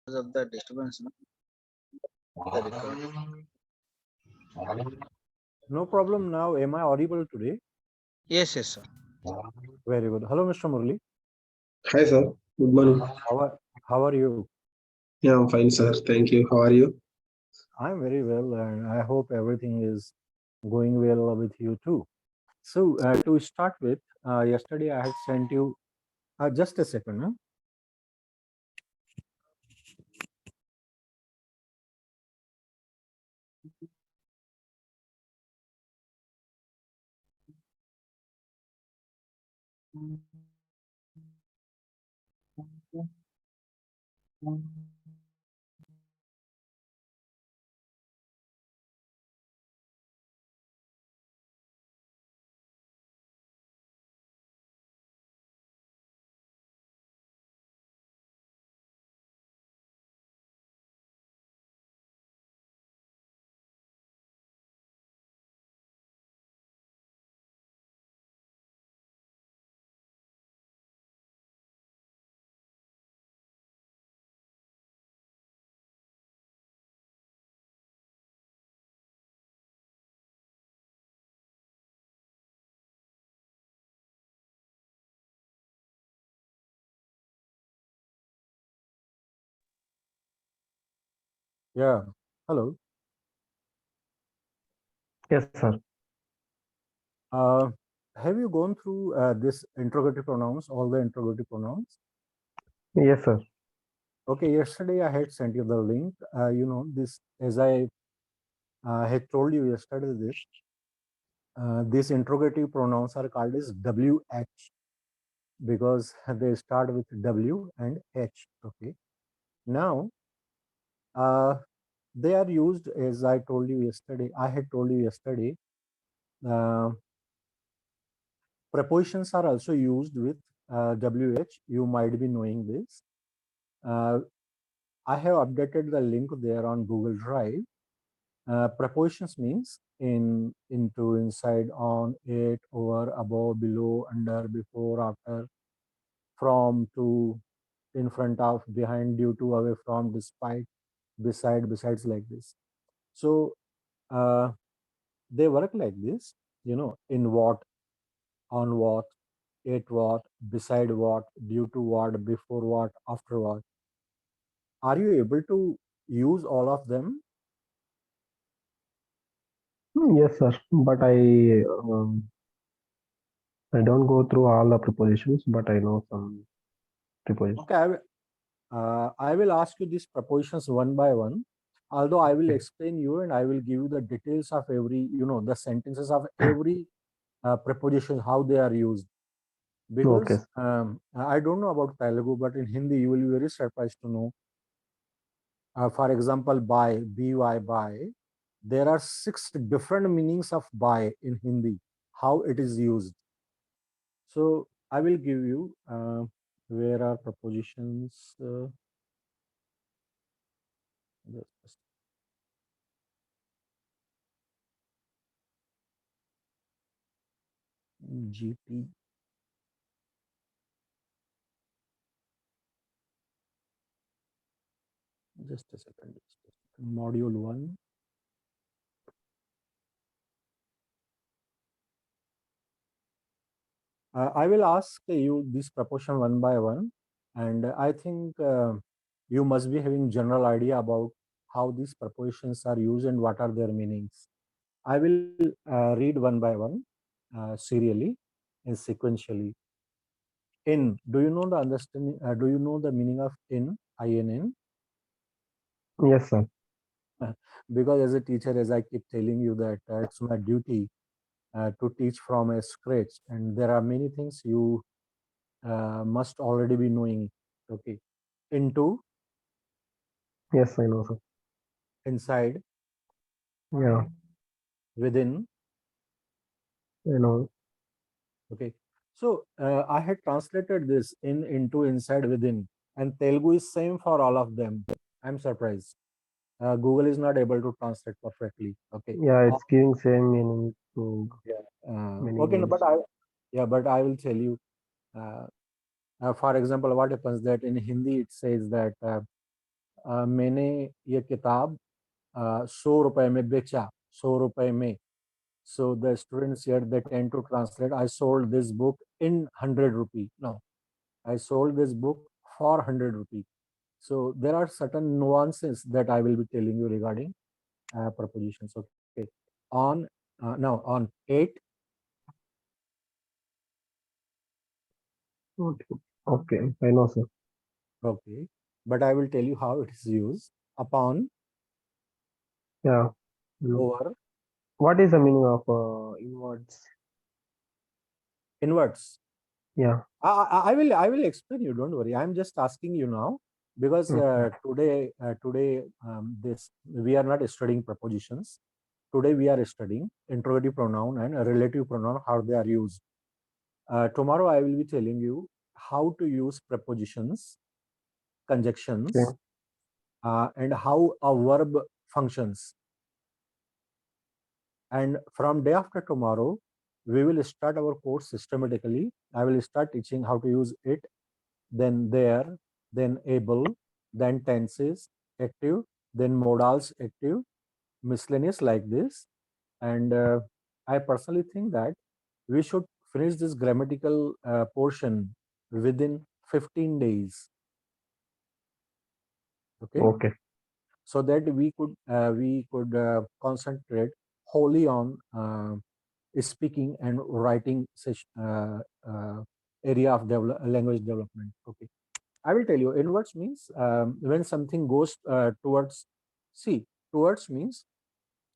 because of the disturbance, no? The record. No problem now. Am I audible today? Yes, sir. Very good. Hello, Mr. Murli. Hi, sir. Good morning. How are you? Yeah, I'm fine, sir. Thank you. How are you? I'm very well, and I hope everything is going well with you too. So, to start with, yesterday I had sent you. Just a second. Huh? Yeah. Hello. Yes, sir. Uh, have you gone through this interrogative pronouns, all the interrogative pronouns? Yes, sir. Okay. Yesterday I had sent you the link. This, as I had told you yesterday, these interrogative pronouns are called as WH because they start with W and H. Okay. Now, uh, they are used as I told you yesterday. I had told you yesterday. Uh, Prepositions are also used with WH. You might be knowing this. I have updated the link there on Google Drive. Prepositions means in, into, inside, on, it, over, above, below, under, before, after, from, to, in front of, behind, due to, away from, despite, beside, besides, like this. So uh, they work like this, in what, on what, at what, beside what, due to what, before what, after what. Are you able to use all of them? Yes, sir. But I don't go through all the prepositions, but I know some prepositions. Okay, I will ask you these prepositions one by one. Although I will explain you and I will give you the details of every, the sentences of every preposition, how they are used. Okay. Because I don't know about Telugu, but in Hindi, you will be very surprised to know. For example, by, there are 6 different meanings of by in Hindi, how it is used. So I will give you where are prepositions. Just GT. Just a second. Module 1. I will ask you this proportion one by one, and I think you must be having general idea about how these prepositions are used and what are their meanings. I will read one by one, serially and sequentially. In, do you know the understanding? Do you know the meaning of in? INN? Yes, sir. Because as a teacher, as I keep telling you that it's my duty to teach from a scratch, and there are many things you must already be knowing. Okay. Into, Yes, I know, sir. inside, Yeah, within. I know. Okay. So I had translated this in, into, inside, within, and Telugu is same for all of them. I'm surprised. Google is not able to translate perfectly. Okay. Yeah, it's giving same meaning to Yeah. many Okay, no, names. but I will tell you. For example, what happens that in Hindi it says that मैंने ये किताब 100 रुपए में बेचा, 100 रुपए में. So the students here, they tend to translate, I sold this book in 100 rupee. No, I sold this book for 100 rupee. So there are certain nuances that I will be telling you regarding prepositions. Okay. On now on 8, Okay. Okay. I know, sir. okay, but I will tell you how it is used. Upon, Yeah. Mm. over, What is the meaning of inwards? inwards. Yeah. I will explain you. Don't worry. I'm just asking you now because Okay. today this we are not studying prepositions. Today we are studying interrogative pronoun and a relative pronoun, how they are used. Tomorrow I will be telling you how to use prepositions, Okay. conjunctions, and how a verb functions. And from day after tomorrow, we will start our course systematically. I will start teaching how to use it, then there, then able, then tenses, active, then modals, active, miscellaneous like this. And I personally think that we should finish this grammatical portion within 15 days. Okay, Okay. so that we could concentrate wholly on speaking and writing area of language development. Okay, I will tell you. Inwards means when something goes towards. See, towards means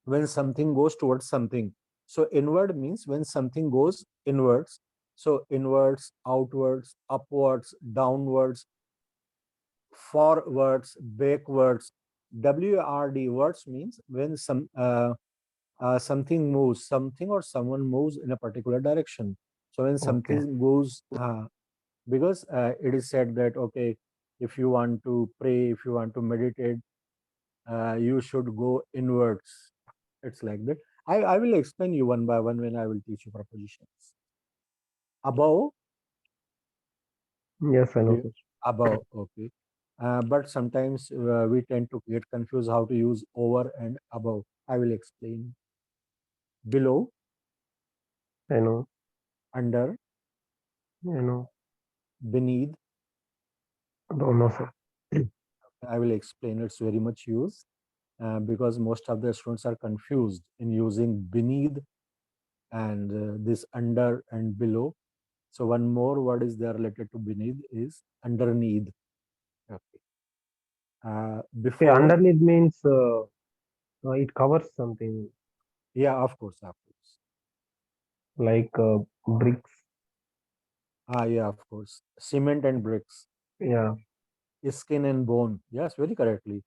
when something goes towards something. So inward means when something goes inwards. So inwards, outwards, upwards, downwards, forwards, backwards. WRD words means when something moves, something or someone moves in a particular direction. So when Okay. something goes, because it is said that okay, if you want to pray, if you want to meditate, you should go inwards. It's like that. I will explain you one by one when I will teach you prepositions. Above, Yes, I know, you- sir. above, okay. But sometimes we tend to get confused how to use over and above. I will explain. Below, I know. under, I know. beneath. Don't know, sir. I will explain. It's very much used because most of the students are confused in using beneath and this under and below. So one more word is there related to beneath is underneath. Okay. Okay. Before, Underneath means it covers something yeah, of course, of course. like bricks. Yeah, of course. Cement and bricks, Yeah. skin and bone. Yes, very correctly.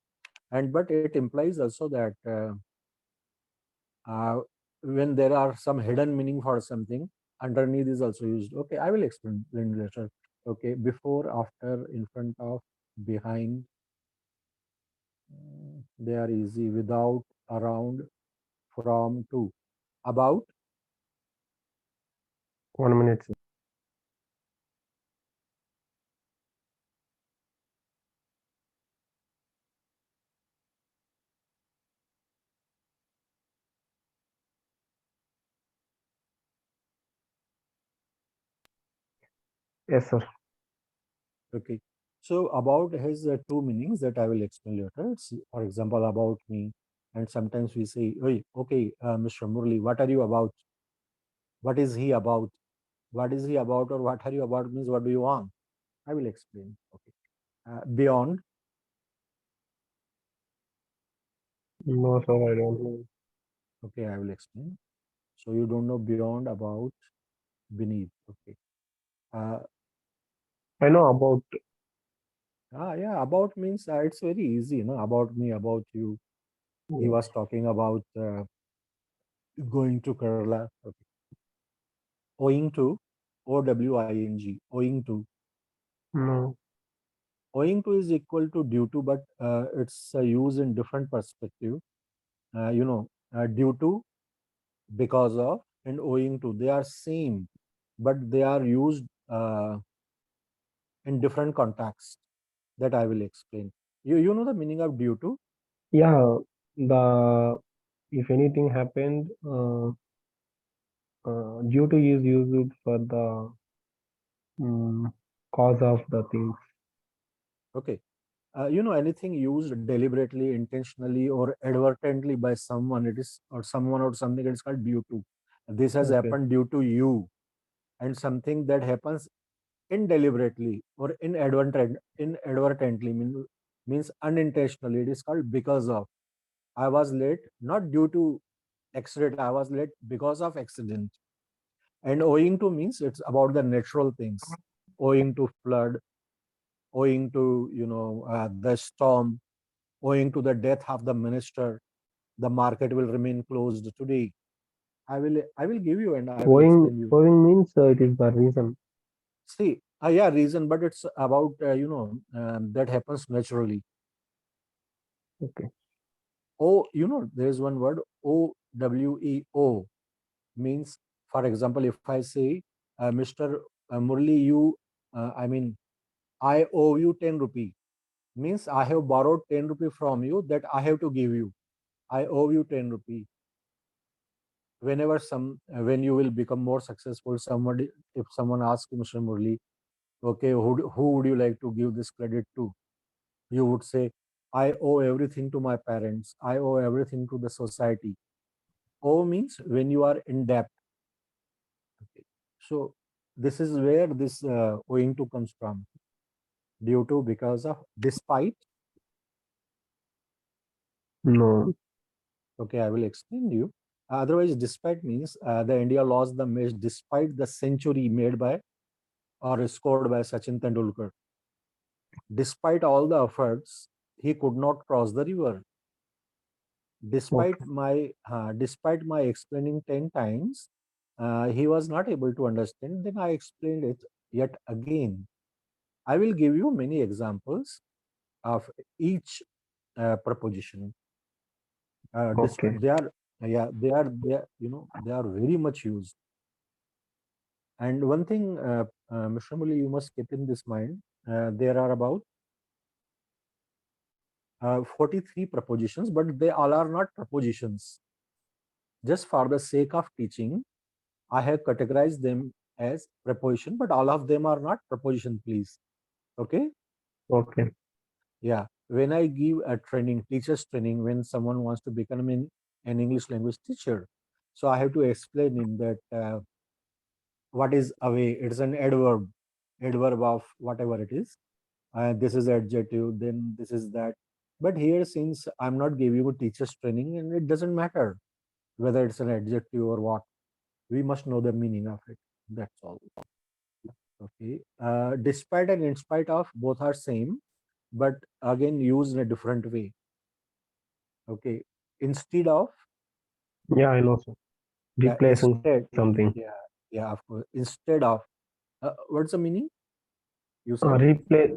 And but it implies also that uh, when there are some hidden meaning for something, underneath is also used. Okay, I will explain later. Okay, before, after, in front of, behind, they are easy. Without, around, from, to, about. 1 minute, sir. Yes, sir. Okay. So about has two meanings that I will explain later. It's, for example, about me, and sometimes we say, "Hey, okay, Mr. Murli, what are you about? What is he about? What is he about, or what are you about?" Means what do you want? I will explain. Okay. Beyond. No, sir. I don't know. Okay, I will explain. So you don't know beyond, about, beneath. Okay. Uh, I know about. yeah, about means it's very easy, you know, about me, about you. He Yeah. was talking about going to Kerala. Okay. Owing to, OWING, owing to. No. Owing to is equal to due to, but it's used in different perspective. Due to, because of, and owing to, they are same, but they are used in different contexts that I will explain. You know the meaning of due to? Yeah, the if anything happened, due to is used for the cause of the things. Okay. Anything used deliberately, intentionally, or advertently by someone, it is, or someone or something, it is called due to. This has Okay, happened due to you. And something that happens indeliberately or inadvertently means unintentionally, it is called because of. I was late not due to accident, I was late because of accident. And owing to means it's about the natural things, owing to flood, owing to the storm, owing to the death of the minister, the market will remain closed today. I will give you and I will explain you. owing means it is the reason. See, yeah, reason, but it's about that happens naturally. Okay, Oh, there is one word, OWEO, means, for example, if I say, Mr. Murli, I mean, I owe you 10 rupee, means I have borrowed 10 rupee from you that I have to give you. I owe you 10 rupee. When you will become more successful, somebody, if someone asks you, Mr. Murli, okay, who would you like to give this credit to? You would say, I owe everything to my parents. I owe everything to the society. Owe means when you are in debt. Okay. So this is where this owing to comes from. Due to, because of, despite. no, Okay, I will explain you. Otherwise, despite means the India lost the match despite the century made by or scored by Sachin Tendulkar. Despite all the efforts, he could not cross the river. okay, Despite my explaining 10 times, he was not able to understand. Then I explained it yet again. I will give you many examples of each proposition. okay. They are, yeah, they are very much used. And one thing, Mr. Muli, you must keep in this mind. There are about 43 propositions, but they all are not propositions. Just for the sake of teaching, I have categorized them as preposition, but all of them are not preposition, please. Okay? Okay. Yeah. When I give a training, teacher's training, when someone wants to become an English language teacher, so I have to explain in that what is away. It's an adverb of whatever it is. This is adjective, then this is that. But here, since I'm not giving you teacher's training, and it doesn't matter whether it's an adjective or what, we must know the meaning of it. That's all. Okay. Despite and in spite of, both are same, but again used in a different way. Okay. Instead of, Yeah, I know, sir. yeah, Replacing instead, something. yeah, yeah, of course. Instead of, what's the meaning? You said? Replace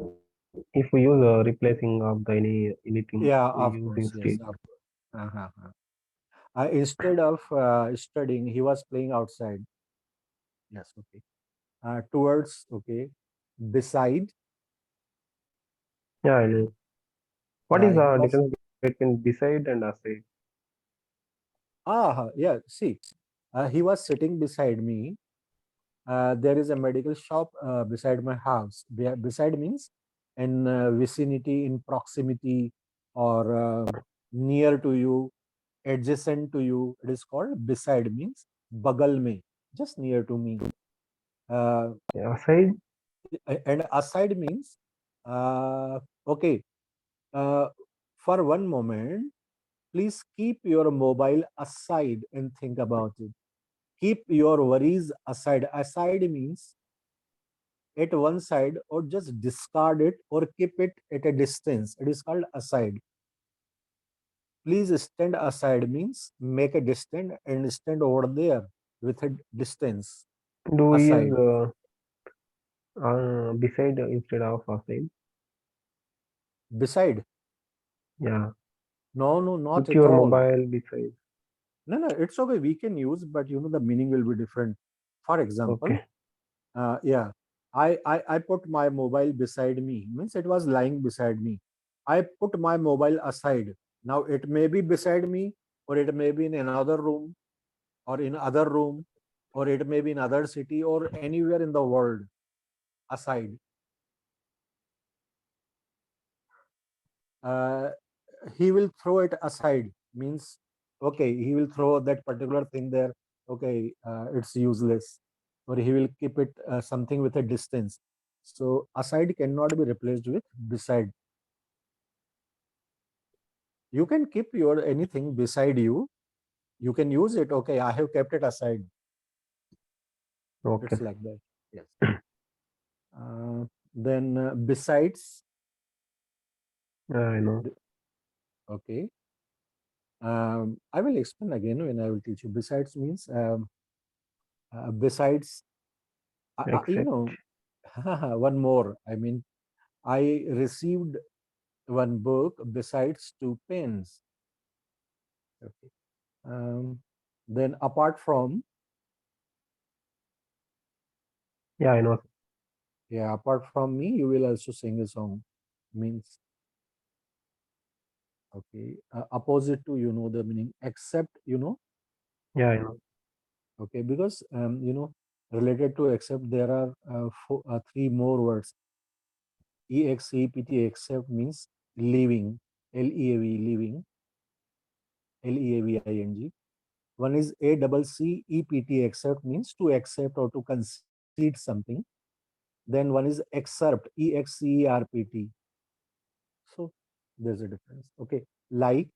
if we use replacing of the anything Yeah, we of use course. instead. Yes, of course. Uh-huh. Instead of studying, he was playing outside. Yes, okay. Towards, okay. Beside, Yeah, I know. What is yeah, he the was. difference between beside and aside? Yeah, see, he was sitting beside me. There is a medical shop beside my house. Beside means in vicinity, in proximity, or near to you, adjacent to you. It is called beside means bagal mein, just near to me. Uh, Aside? and aside means, okay, uh, for one moment, please keep your mobile aside and think about it. Keep your worries aside. Aside means at one side, or just discard it or keep it at a distance. It is called aside. Please stand aside means make a distance and stand over there with a distance. Do we use Aside. beside instead of aside? Beside. Yeah. No, no, not Put at your all. mobile beside. No, no, it's okay. We can use, but the meaning will be different. For example, Okay. yeah, I put my mobile beside me, means it was lying beside me. I put my mobile aside. Now it may be beside me, or it may be in another room, or in other room, or it may be in other city, or anywhere in the world. Aside. Uh, he will throw it aside means, okay, he will throw that particular thing there. Okay, it's useless, or he will keep it something with a distance. So aside cannot be replaced with beside. You can keep your anything beside you. You can use it. Okay, I have kept it aside. Okay. It's like that. Yes. Then besides. I know. Okay. I will explain again when I will teach you. Besides means besides, you Except. know, one more. I mean, I received one book besides two pens. Okay. Um, then apart from, Yeah, I know. yeah, apart from me, you will also sing a song. Means, okay, opposite to, the meaning, except, Yeah, I know. okay, because, related to except, there are three more words. EXEPT, except means leaving, LEAV, leaving, LEAVING. One is ACCEPT, accept means to accept or to concede something. Then one is excerpt, EXCERPT. So there's a difference. Okay, like,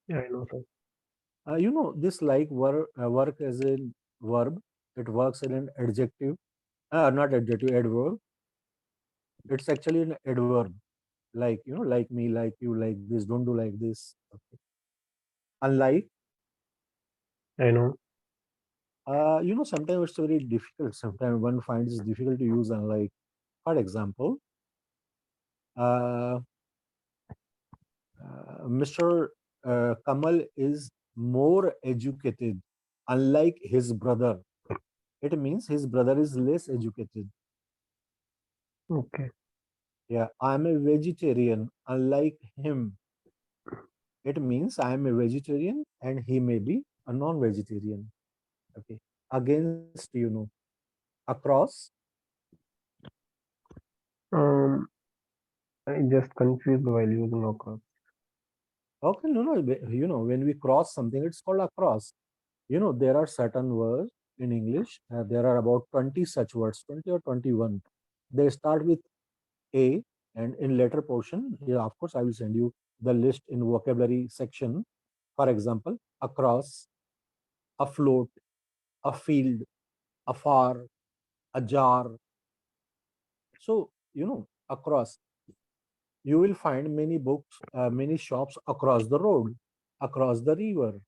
Yeah, I know, sir. this like work as a verb. It works in an adjective, not adjective, adverb. It's actually an adverb. Like, like me, like you, like this. Don't do like this. Okay. Unlike, I know. sometimes it's very difficult. Sometimes one finds it difficult to use unlike. For example, uh, Mr. Kamal is more educated, unlike his brother. It means his brother is less educated. Okay. Yeah, I'm a vegetarian, unlike him. It means I am a vegetarian and he may be a non-vegetarian. Okay. Against, across. Um, I just confused while using across. Okay, no. When we cross something, it's called across. There are certain words in English. There are about 20 such words, 20 or 21. They start with A, and in later portion, yeah, of course, I will send you the list in vocabulary section. For example, across, afloat, afield, afar, ajar. So, across. You will find many books, many shops across the road, across the river.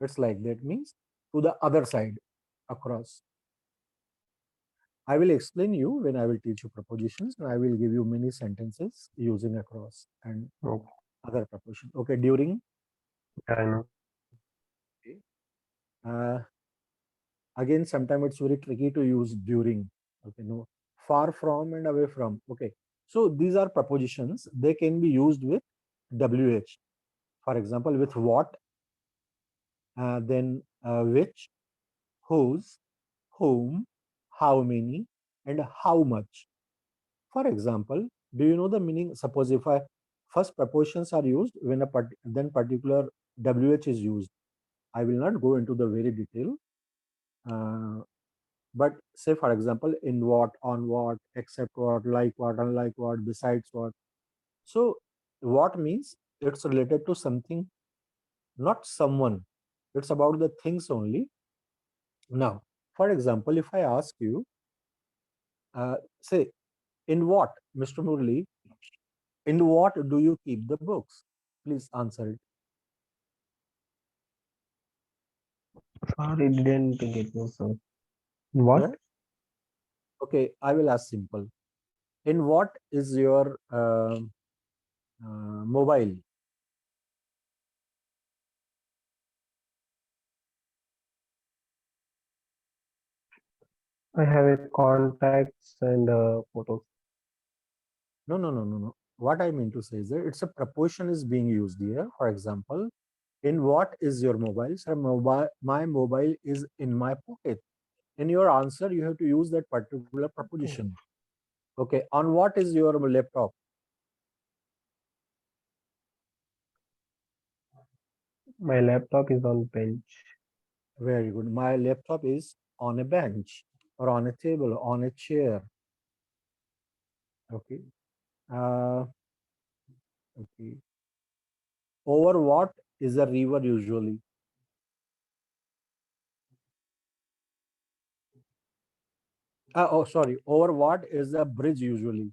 It's like that means to the other side, across. I will explain you when I will teach you prepositions, and I will give you many sentences using across and Okay. other prepositions. Okay, during. Yeah, I know. Okay. Uh, Again, sometimes it's very tricky to use during. Okay, no, far from and away from. Okay, so these are prepositions. They can be used with WH. For example, with what, then which, whose, whom, how many, and how much. For example, do you know the meaning? Suppose if I first prepositions are used when then particular WH is used. I will not go into the very detail. Uh, but say for example, in what, on what, except what, like what, unlike what, besides what. So what means it's related to something, not someone. It's about the things only. Now, for example, if I ask you, say, in what, Mr. Murli, in what do you keep the books? Please answer it. Sorry, didn't get you, sir. What? Huh? Okay, I will ask simple. In what is your mobile? I have a contacts and photos. No, no, no, no, no. what I mean to say is that it's a preposition is being used here. For example, in what is your mobile? Sir, my mobile is in my pocket. In your answer, you have to use that particular preposition. Okay, on what is your laptop? My laptop is on bench. Very good. My laptop is on a bench or on a table, on a chair. Okay. Uh, okay. Over what is a river usually? Oh, sorry. Over what is a bridge usually?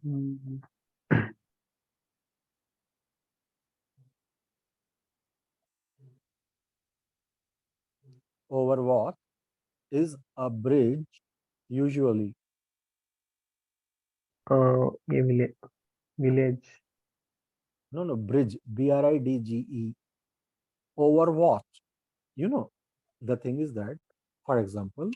Mm, Over what is a bridge usually? a village. No, no, bridge. BRIDGE. Over what? You know, the thing is that, for example,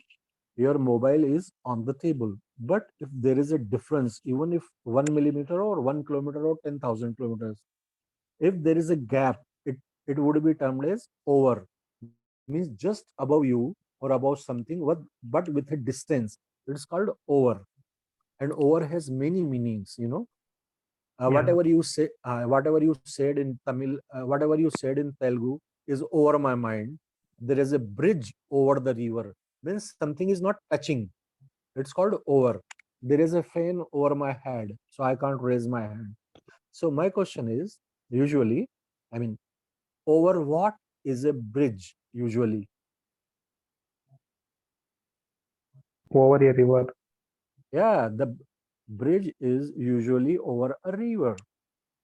your mobile is on the table. But if there is a difference, even if 1 millimeter or 1 kilometer or 10,000 kilometers, if there is a gap, it would be termed as over. Means just above you or above something, but with a distance. It's called over. And over has many meanings, you know. Yeah, Whatever you said in Tamil, whatever you said in Telugu is over my mind. There is a bridge over the river. Means something is not touching. It's called over. There is a fan over my head, so I can't raise my hand. So my question is, usually, I mean, over what is a bridge usually? over a river. Yeah, the bridge is usually over a river,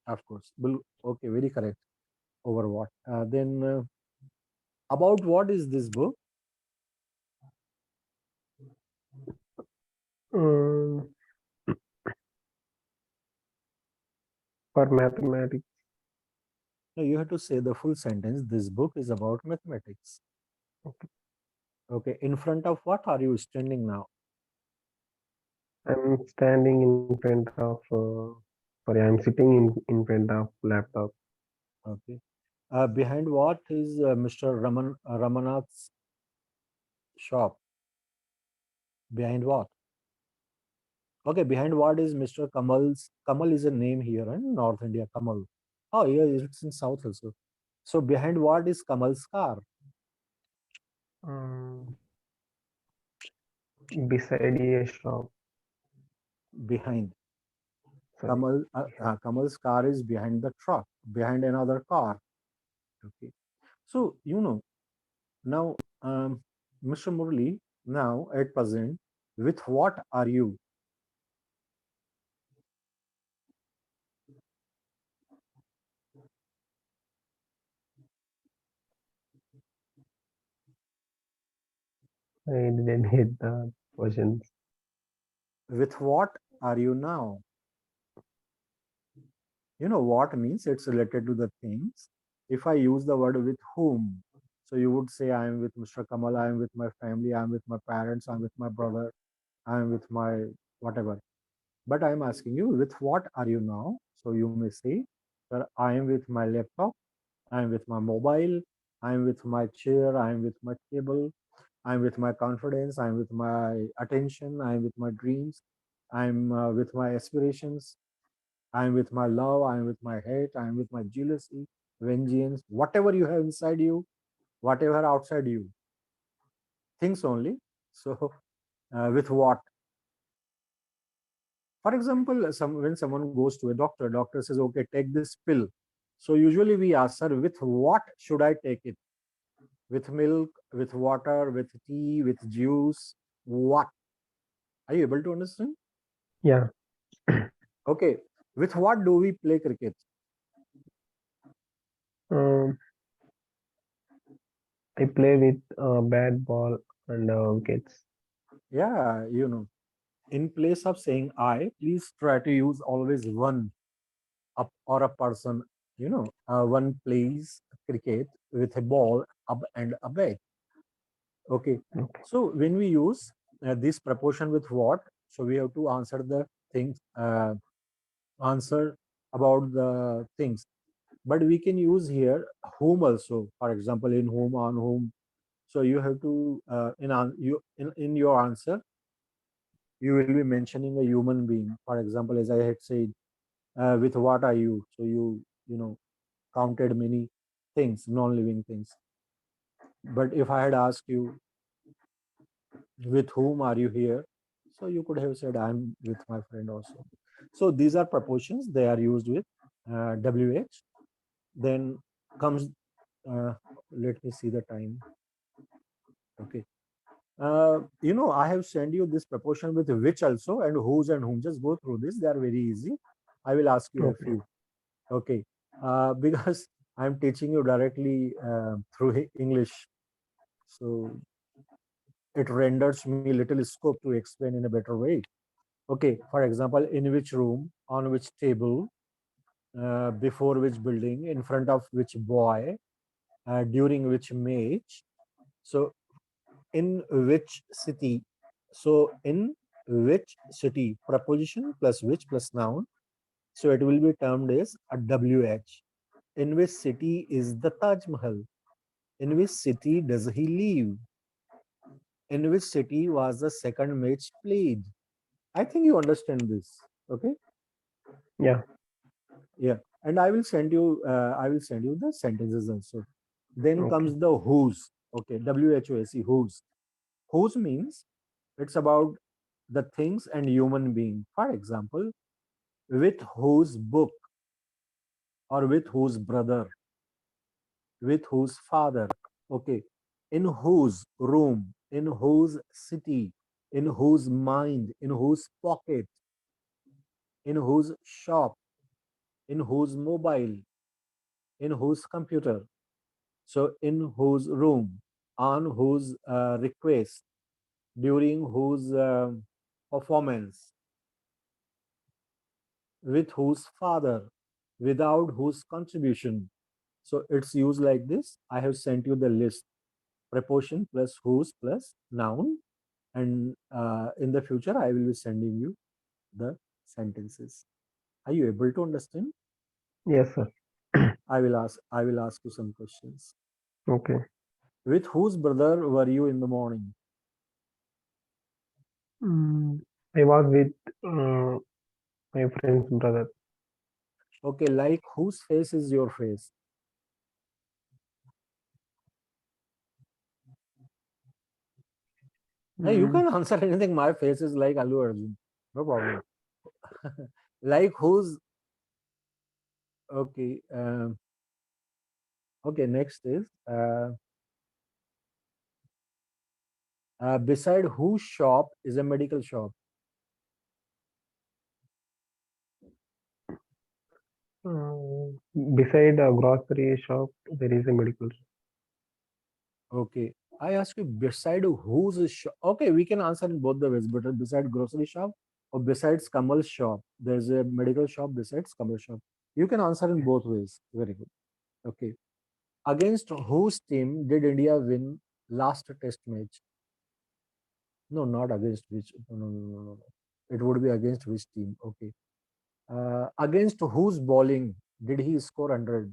of course. Well, okay, very correct. Over what? Then about what is this book? Um, for mathematics. No, you have to say the full sentence. This book is about mathematics. Okay, in front of what are you standing now? I'm standing in front of. Sorry, I'm sitting in front of laptop. Okay. Behind what is Mr. Ramanath's shop? Behind what? Okay, behind what is Mr. Kamal's? Kamal is a name here in North India. Kamal. Oh, yeah, it's in South also. So behind what is Kamal's car? Um, beside a shop. Behind. Sorry. Kamal's car is behind the truck, behind another car. Okay. So, you know, now, Mr. Murli, now at present, with what are you? I didn't hit the questions. With what are you now? You know what means it's related to the things. If I use the word with whom, so you would say I am with Mr. Kamal, I am with my family, I am with my parents, I'm with my brother, I am with my whatever. But I am asking you, with what are you now? So you may say that I am with my laptop, I am with my mobile, I am with my chair, I am with my table, I am with my confidence, I am with my attention, I am with my dreams, I am with my aspirations, I am with my love, I am with my hate, I am with my jealousy, vengeance, whatever you have inside you, whatever outside you, things only. So, with what? For example, when someone goes to a doctor, doctor says, okay, take this pill. So usually we ask, sir, with what should I take it? With milk, with water, with tea, with juice? What? Are you able to understand? Yeah. Okay. With what do we play cricket? Um, I play with bat ball and wickets. Yeah, you know. In place of saying I, please try to use always one up or a person. One plays cricket with a ball up and a bat. Okay. Okay. So when we use this proportion with what, So we have to answer the things, answer about the things. But we can use here whom also. For example, in whom, on whom. So you have to in your answer you will be mentioning a human being. For example, as I had said, with what are you? So you know counted many things, non-living things. But if I had asked you, with whom are you here? So you could have said, I'm with my friend also. So these are prepositions. They are used with WH. Then comes, let me see the time. Okay. I have sent you this preposition with which also and whose and whom. Just go through this. They are very easy. I will ask you a Okay. few. Okay. Because I'm teaching you directly through English. So it renders me little scope to explain in a better way. Okay, for example, in which room, on which table, before which building, in front of which boy, during which match. So, in which city? So, in which city? Preposition plus which plus noun. So, it will be termed as a WH. In which city is the Taj Mahal? In which city does he live? In which city was the second match played? I think you understand this. Okay. Yeah. Yeah, and I will send you the sentences also. Then Okay. comes the whose. Okay, WHOSE, whose. Whose means it's about the things and human being. For example, with whose book, or with whose brother, with whose father. Okay, in whose room, in whose city, in whose mind, in whose pocket, in whose shop, in whose mobile, in whose computer. So, in whose room, on whose request, during whose performance, with whose father, without whose contribution. So, it's used like this. I have sent you the list: preposition plus whose plus noun. And in the future, I will be sending you the sentences. Are you able to understand? Yes, sir. I will ask you some questions. Okay. With whose brother were you in the morning? Mm, I was with my friend's brother. Okay, like whose face is your face? Hey, you Mm, can answer anything. My face is like Allu Arjun. No problem. Like whose? Okay. Okay. Next is beside whose shop is a medical shop? uh, Beside a grocery shop, there is a medical shop. Okay. I ask you beside whose shop? Okay, we can answer in both the ways. But beside grocery shop or besides Kamal's shop, there's a medical shop besides Kamal's shop. You can answer in both ways. Very good. Okay. Against whose team did India win last test match? No, not against which. No, no, no, no, no. It would be against which team? Okay. Against whose bowling did he score 100?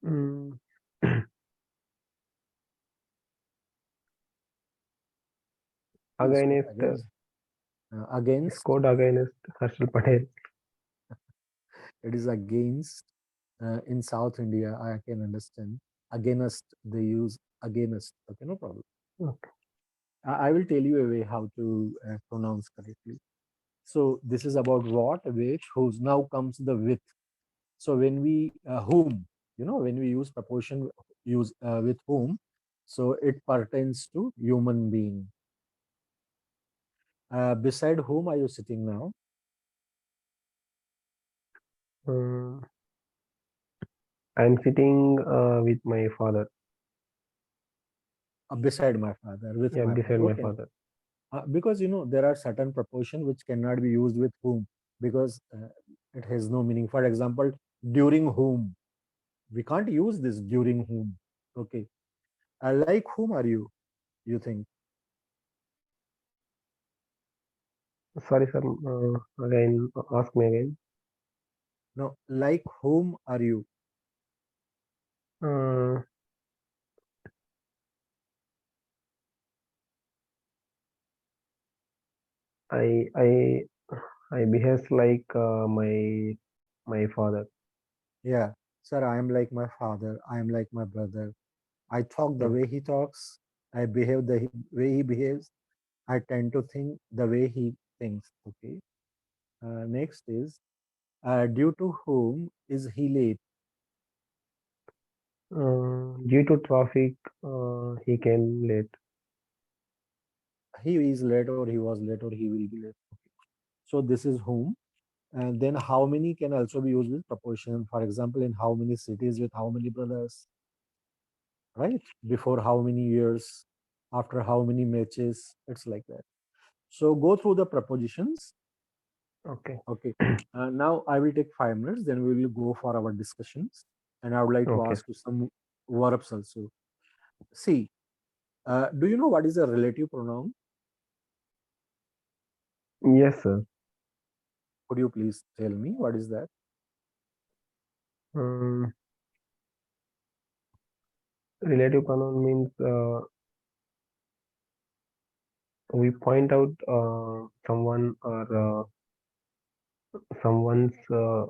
Mm, He scored against against. scored against Harshal Patel. It is against in South India. I can understand. Against they use against. Okay, no problem. Okay. I will tell you a way how to pronounce correctly. So this is about what, which, whose. Now comes the with. So when we whom, when we use preposition use with whom, so it pertains to human being. Beside whom are you sitting now? Uh, I'm sitting with my father. Beside my father, with Yeah, my beside father. my Okay. father. Because there are certain preposition which cannot be used with whom, because it has no meaning. For example, during whom, we can't use this during whom. Okay. Like whom are you? You think Sorry, sir. Again, ask me again. No, like whom are you? Uh, I I I behaves like my father. Yeah, sir, I am like my father. I am like my brother. I talk the Okay. way he talks. I behave the way he behaves. I tend to think the way he thinks. Okay. Next is due to whom is he late? Due to traffic, he came late. He is late, or he was late, or he will be late. So this is whom. And then how many can also be used with proportion. For example, in how many cities with how many brothers, right? Before how many years, after how many matches, it's like that. So go through the prepositions. Okay. Okay. Now I will take 5 minutes, then we will go for our discussions. And I would like to Okay. ask you some verbs also. See, do you know what is a relative pronoun? Yes, sir. Could you please tell me what is that? Um, Relative pronoun means we point out someone or someone's uh,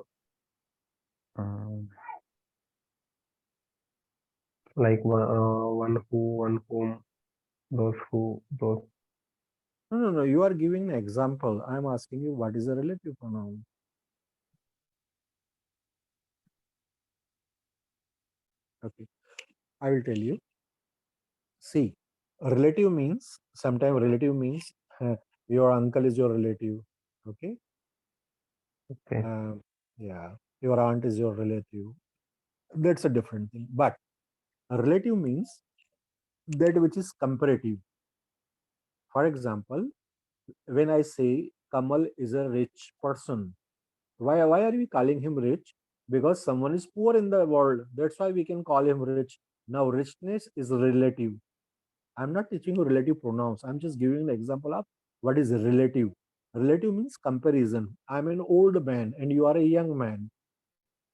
like one whom, those who, those. No, no, no. You are giving an example. I'm asking you what is a relative pronoun. Okay. I will tell you. See, relative means sometimes relative means your uncle is your relative. Okay. Okay. Um, yeah. Your aunt is your relative. That's a different thing. But a relative means that which is comparative. For example, when I say Kamal is a rich person, why are we calling him rich? Because someone is poor in the world. That's why we can call him rich. Now, richness is relative. I'm not teaching you relative pronouns. I'm just giving an example of what is relative. Relative means comparison. I'm an old man and you are a young man.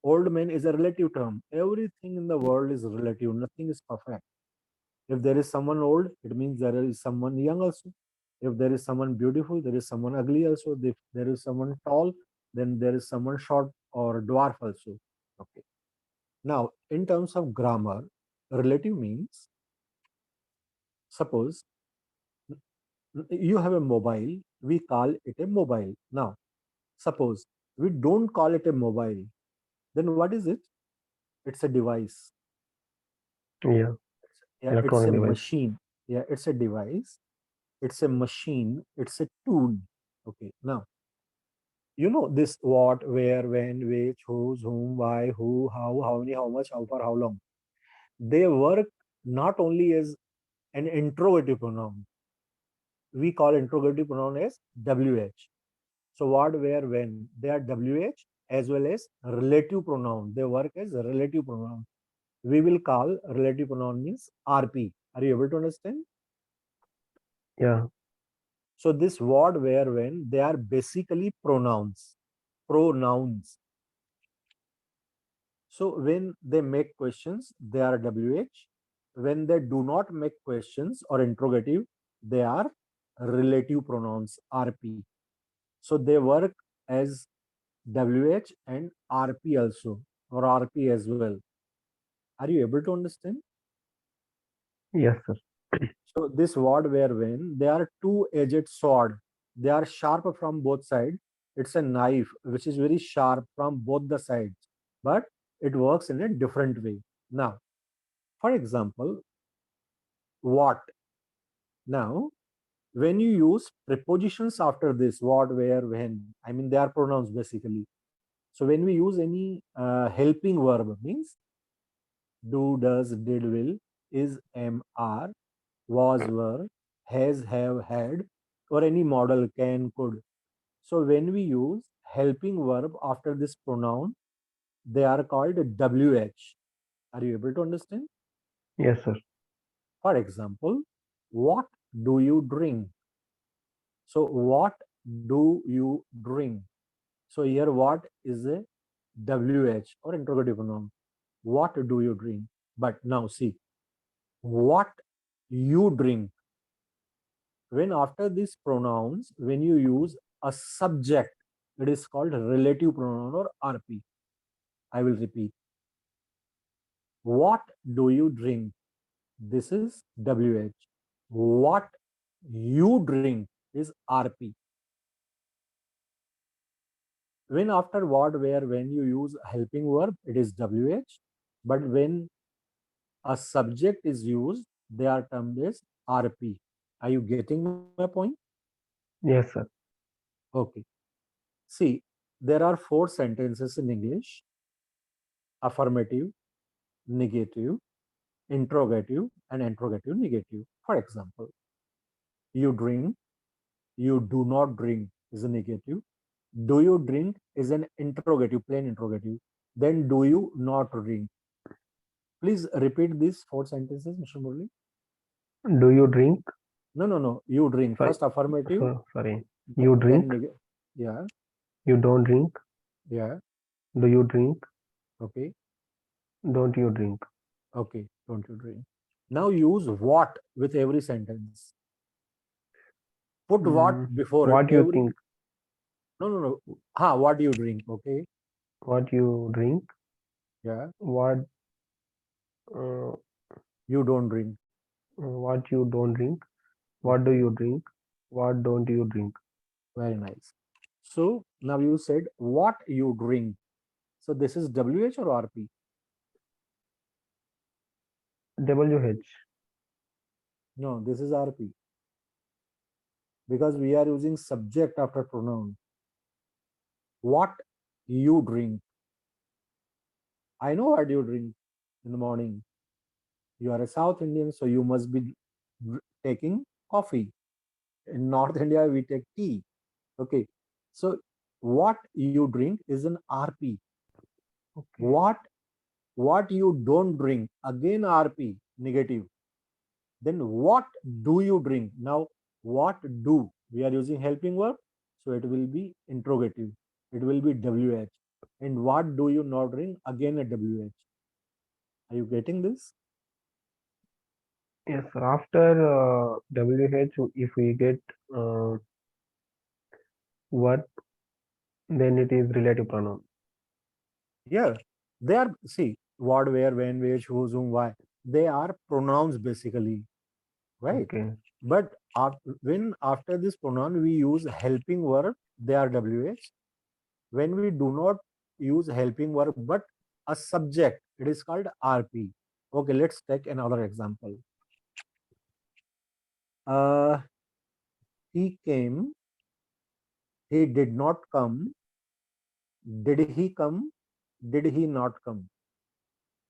Old man is a relative term. Everything in the world is relative. Nothing is perfect. If there is someone old, it means there is someone young also. If there is someone beautiful, there is someone ugly also. If there is someone tall, then there is someone short or dwarf also. Okay. Now, in terms of grammar, relative means suppose you have a mobile, we call it a mobile. Now, suppose we don't call it a mobile, then what is it? It's a device. Yeah. Yeah, it's Electronic a device. machine. Yeah, it's a device. It's a machine. It's a tool. Okay. Now, you know this what, where, when, which, whose, whom, why, who, how many, how much, how far, how long. They work not only as an interrogative pronoun. We call interrogative pronoun as WH. So what, where, when, they are WH as well as relative pronoun. They work as a relative pronoun. We will call relative pronoun means RP. Are you able to understand? Yeah. So this what, where, when, they are basically pronouns. Pronouns. So when they make questions, they are WH. When they do not make questions or interrogative, they are relative pronouns, RP. So they work as WH and RP also, or RP as well. Are you able to understand? Yes, sir. So this word, where, when, they are two-edged sword. They are sharp from both sides. It's a knife which is very sharp from both the sides, but it works in a different way. Now, for example, what? Now, when you use prepositions after this, what, where, when, I mean, they are pronouns basically. So when we use any helping verb, means do, does, did, will, is, am, are, was, were, has, have, had, or any model can, could. So when we use helping verb after this pronoun, they are called WH. Are you able to understand? Yes, sir. For example, what do you drink? So what do you drink? So here what is a WH or interrogative pronoun? What do you drink? But now see, what you drink. When after these pronouns, when you use a subject, it is called relative pronoun or RP. I will repeat. What do you drink? This is WH. What you drink is RP. When after what, where, when you use helping verb, it is WH. But when a subject is used, they are termed as RP. Are you getting my point? Yes, sir. Okay. See, there are 4 sentences in English: affirmative, negative, interrogative, and interrogative negative. For example, you drink, you do not drink is a negative. Do you drink is an interrogative, plain interrogative. Then do you not drink? Please repeat these 4 sentences, Mr. Murli. Do you drink? No. You drink. Sorry, First affirmative, sorry. You drink? then negative. Yeah, You don't drink? yeah. Do you drink? Okay, Don't you drink? okay. Don't you drink? Now use what with every sentence. Put what before it. What you think? No. What do you drink? Okay, What you drink? yeah. What uh, You don't drink. what you don't drink? What do you drink? What don't you drink? Very nice. So now you said what you drink. So this is WH or RP? WH. No, this is RP because we are using subject after pronoun. What you drink. I know what you drink in the morning. You are a South Indian, so you must be taking coffee. In North India, we take tea. Okay. So what you drink is an RP. Okay. What you don't drink, again RP, negative. Then what do you drink? Now, what do? We are using helping verb, so it will be interrogative. It will be WH. And what do you not drink? Again a WH. Are you getting this? Yes, sir. After WH, if we get what, then it is relative pronoun. Yeah. They are, see, what, where, when, which, whose, whom, why. They are pronouns basically, right? Okay. But when after this pronoun we use helping verb, they are WH. When we do not use helping verb but a subject, it is called RP. Okay, let's take another example. He came, he did not come, did he come, did he not come?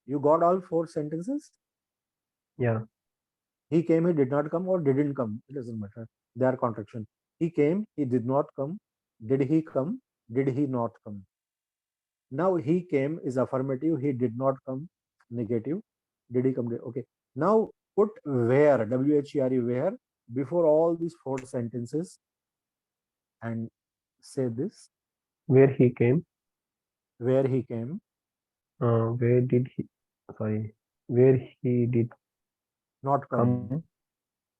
You got all 4 sentences? Yeah. He came, he did not come, or didn't come. It doesn't matter. They are contraction. He came, he did not come. Did he come? Did he not come? Now he came is affirmative. He did not come, negative. Did he come? Okay. Now put where, WHERE, where, before all these 4 sentences and say this. Where he came? Where he came. Where did he? Sorry. Where he did Not come. come?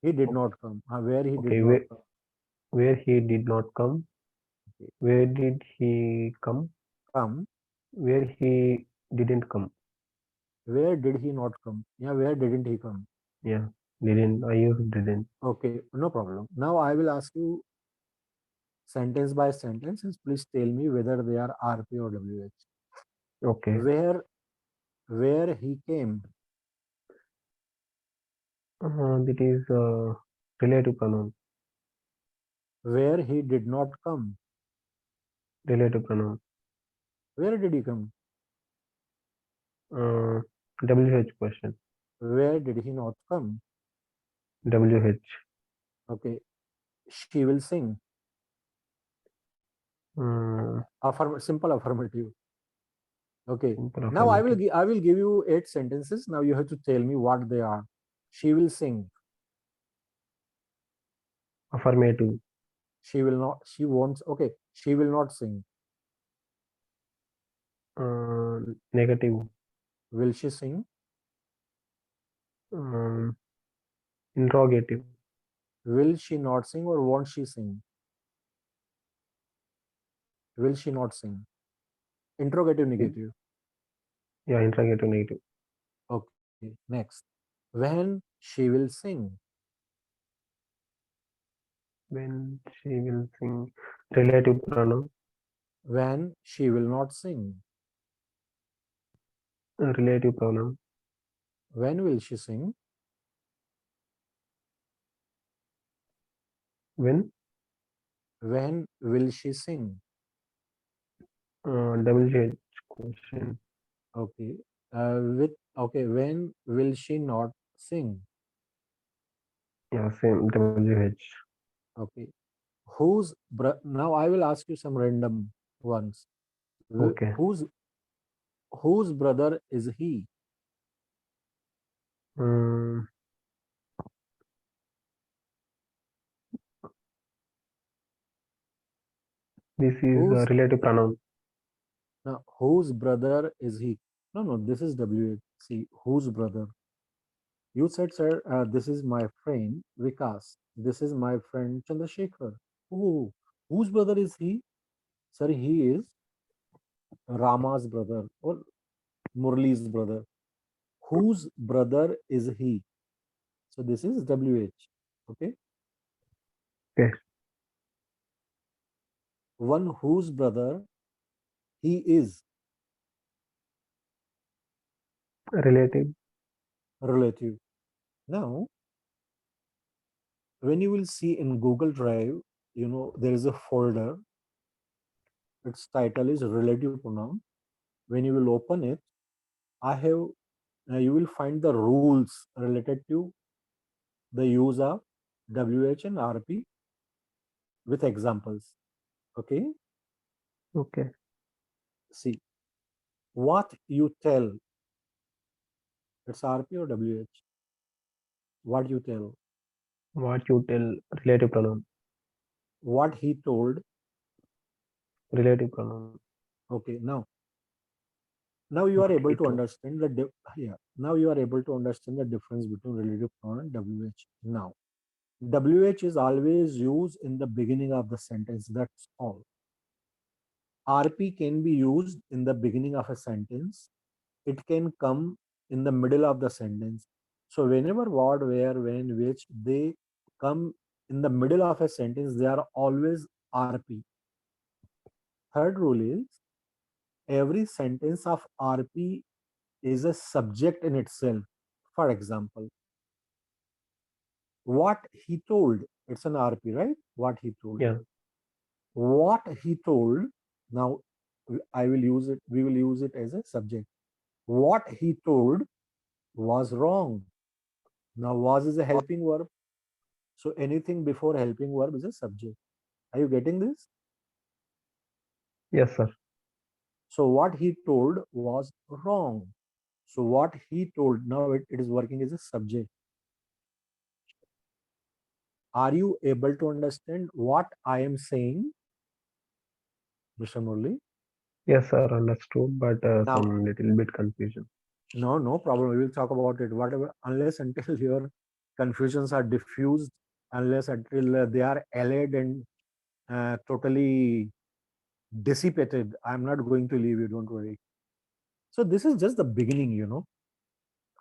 He did not come. Where he did Okay. not come. Where he did not come? Okay. Where did he come? Come. Where he didn't come? Where did he not come? Yeah, where didn't he come? Yeah. Didn't. I used didn't. Okay, no problem. Now I will ask you sentence by sentence and please tell me whether they are RP or WH. Okay. Where he came. That is relative pronoun. Where he did not come. Relative pronoun. Where did he come? WH question. Where did he not come? WH. Okay. She will sing. Simple affirmative. Okay. Simple Now I will affirmative. give you 8 sentences. Now you have to tell me what they are. She will sing. Affirmative. She will not. She won't. Okay. She will not sing. Negative. Will she sing? Um, Interrogative. Will she not sing or won't she sing? Will she not sing? Interrogative negative. Yeah, interrogative negative. Okay. Next. When she will sing. When she will sing, relative pronoun. When she will not sing. Relative pronoun. When will she sing? When When will she sing? WH question. Okay. With okay. When will she not sing? Yeah, same WH. Okay. Now I will ask you some random ones. Okay. Whose brother is he? Um, this is a Whose relative pronoun. Now whose brother is he? No, no, this is WH. See, whose brother? You said, sir, this is my friend Vikas. This is my friend Chandrasekhar. Oh, whose brother is he? Sir, he is Rama's brother or Murli's brother. Whose brother is he? So this is WH. Okay. Okay. One whose brother he is Relative. relative. Now, when you will see in Google Drive, there is a folder. Its title is relative pronoun. When you will open it, I have you will find the rules related to the use of WH and RP with examples. Okay, Okay. see what you tell. It's RP or WH. What you tell. What you tell, relative pronoun. What he told. Relative pronoun. Okay, now you are What able he to told. understand yeah. Now you are able to understand the difference between relative pronoun and WH. Now, WH is always used in the beginning of the sentence. That's all. RP can be used in the beginning of a sentence. It can come in the middle of the sentence. So whenever, what, where, when, which, they come in the middle of a sentence, they are always RP. Third rule is every sentence of RP is a subject in itself. For example, what he told, it's an RP, right? What he told. Yeah. What he told, now we will use it as a subject. What he told was wrong. Now, was is a helping verb. So anything before helping verb is a subject. Are you getting this? Yes, sir. So what he told was wrong. So what he told, now it is working as a subject. Are you able to understand what I am saying, Mr. Murli? Yes, sir. Understood, but Now, some little bit confusion. no problem. We will talk about it. Whatever, unless until your confusions are diffused, unless until they are allayed and totally dissipated, I'm not going to leave you. Don't worry. So this is just the beginning.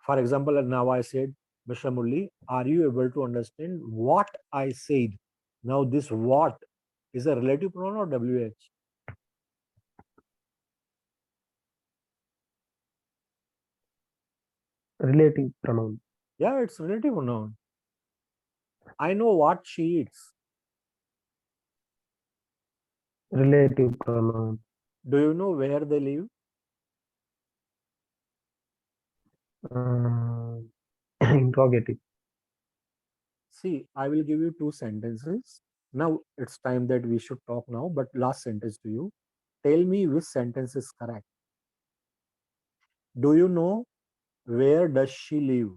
For example, now I said, Mr. Murli, are you able to understand what I said? Now this what is a relative pronoun or WH? Relative pronoun. Yeah, it's relative pronoun. I know what she eats. Relative pronoun. Do you know where they live? Uh, Interrogative. See, I will give you two sentences. Now it's time that we should talk now, but last sentence to you. Tell me which sentence is correct. Do you know where does she live?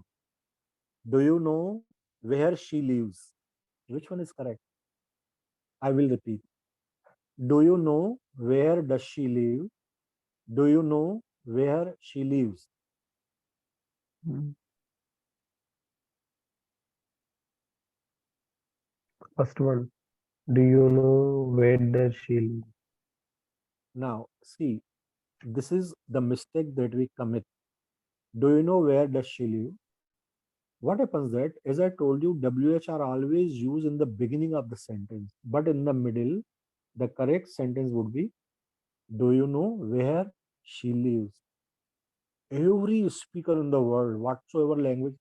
Do you know where she lives? Which one is correct? I will repeat. Do you know where does she live? Do you know where she lives? Mm. First one. Do you know where does she live? Now, see, this is the mistake that we commit. Do you know where does she live? What happens that, as I told you, WH are always used in the beginning of the sentence, but in the middle, the correct sentence would be, do you know where she lives? Every speaker in the world, whatsoever language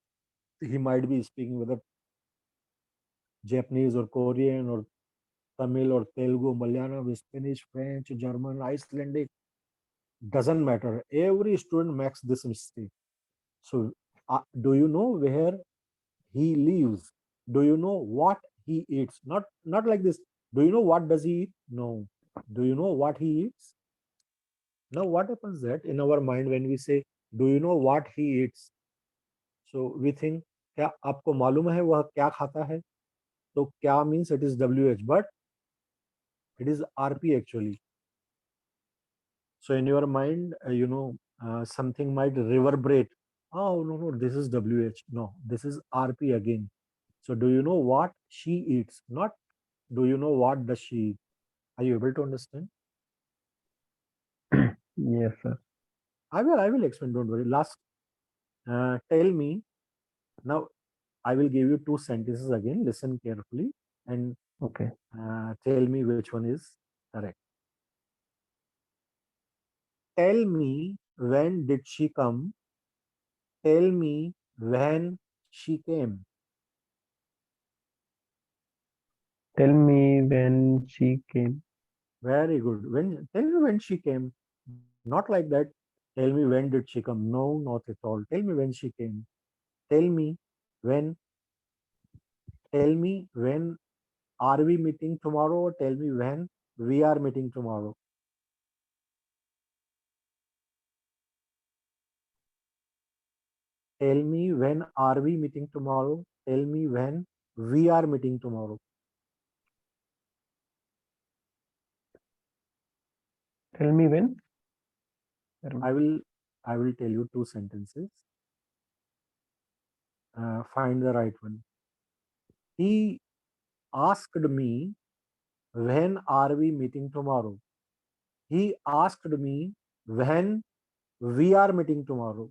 he might be speaking, whether Japanese or Korean or Tamil or Telugu, Malayalam, Spanish, French, German, Icelandic, doesn't matter. Every student makes this mistake. So, do you know where he lives? Do you know what he eats? Not like this. Do you know what does he eat? No. Do you know what he eats? Now, what happens that in our mind when we say, do you know what he eats? So we think, क्या आपको मालूम है वह क्या खाता है? तो क्या means it is WH, but it is RP actually. So in your mind, something might reverberate. Oh, no, no, this is WH. No, this is RP again. So do you know what she eats? Not do you know what does she eat? Are you able to understand? Yes, sir. I will explain. Don't worry. Last, tell me now. I will give you two sentences again. Listen carefully and Okay. tell me which one is correct. Tell me when did she come? Tell me when she came. Tell me when she came. Very good. When tell me when she came. Not like that. Tell me when did she come. No, not at all. Tell me when she came. Tell me when. Tell me when are we meeting tomorrow? Or tell me when we are meeting tomorrow. Tell me when are we meeting tomorrow? Tell me when we are meeting tomorrow. Tell me when. I will I will tell you two sentences. Find the right one. He asked me when are we meeting tomorrow? He asked me when we are meeting tomorrow.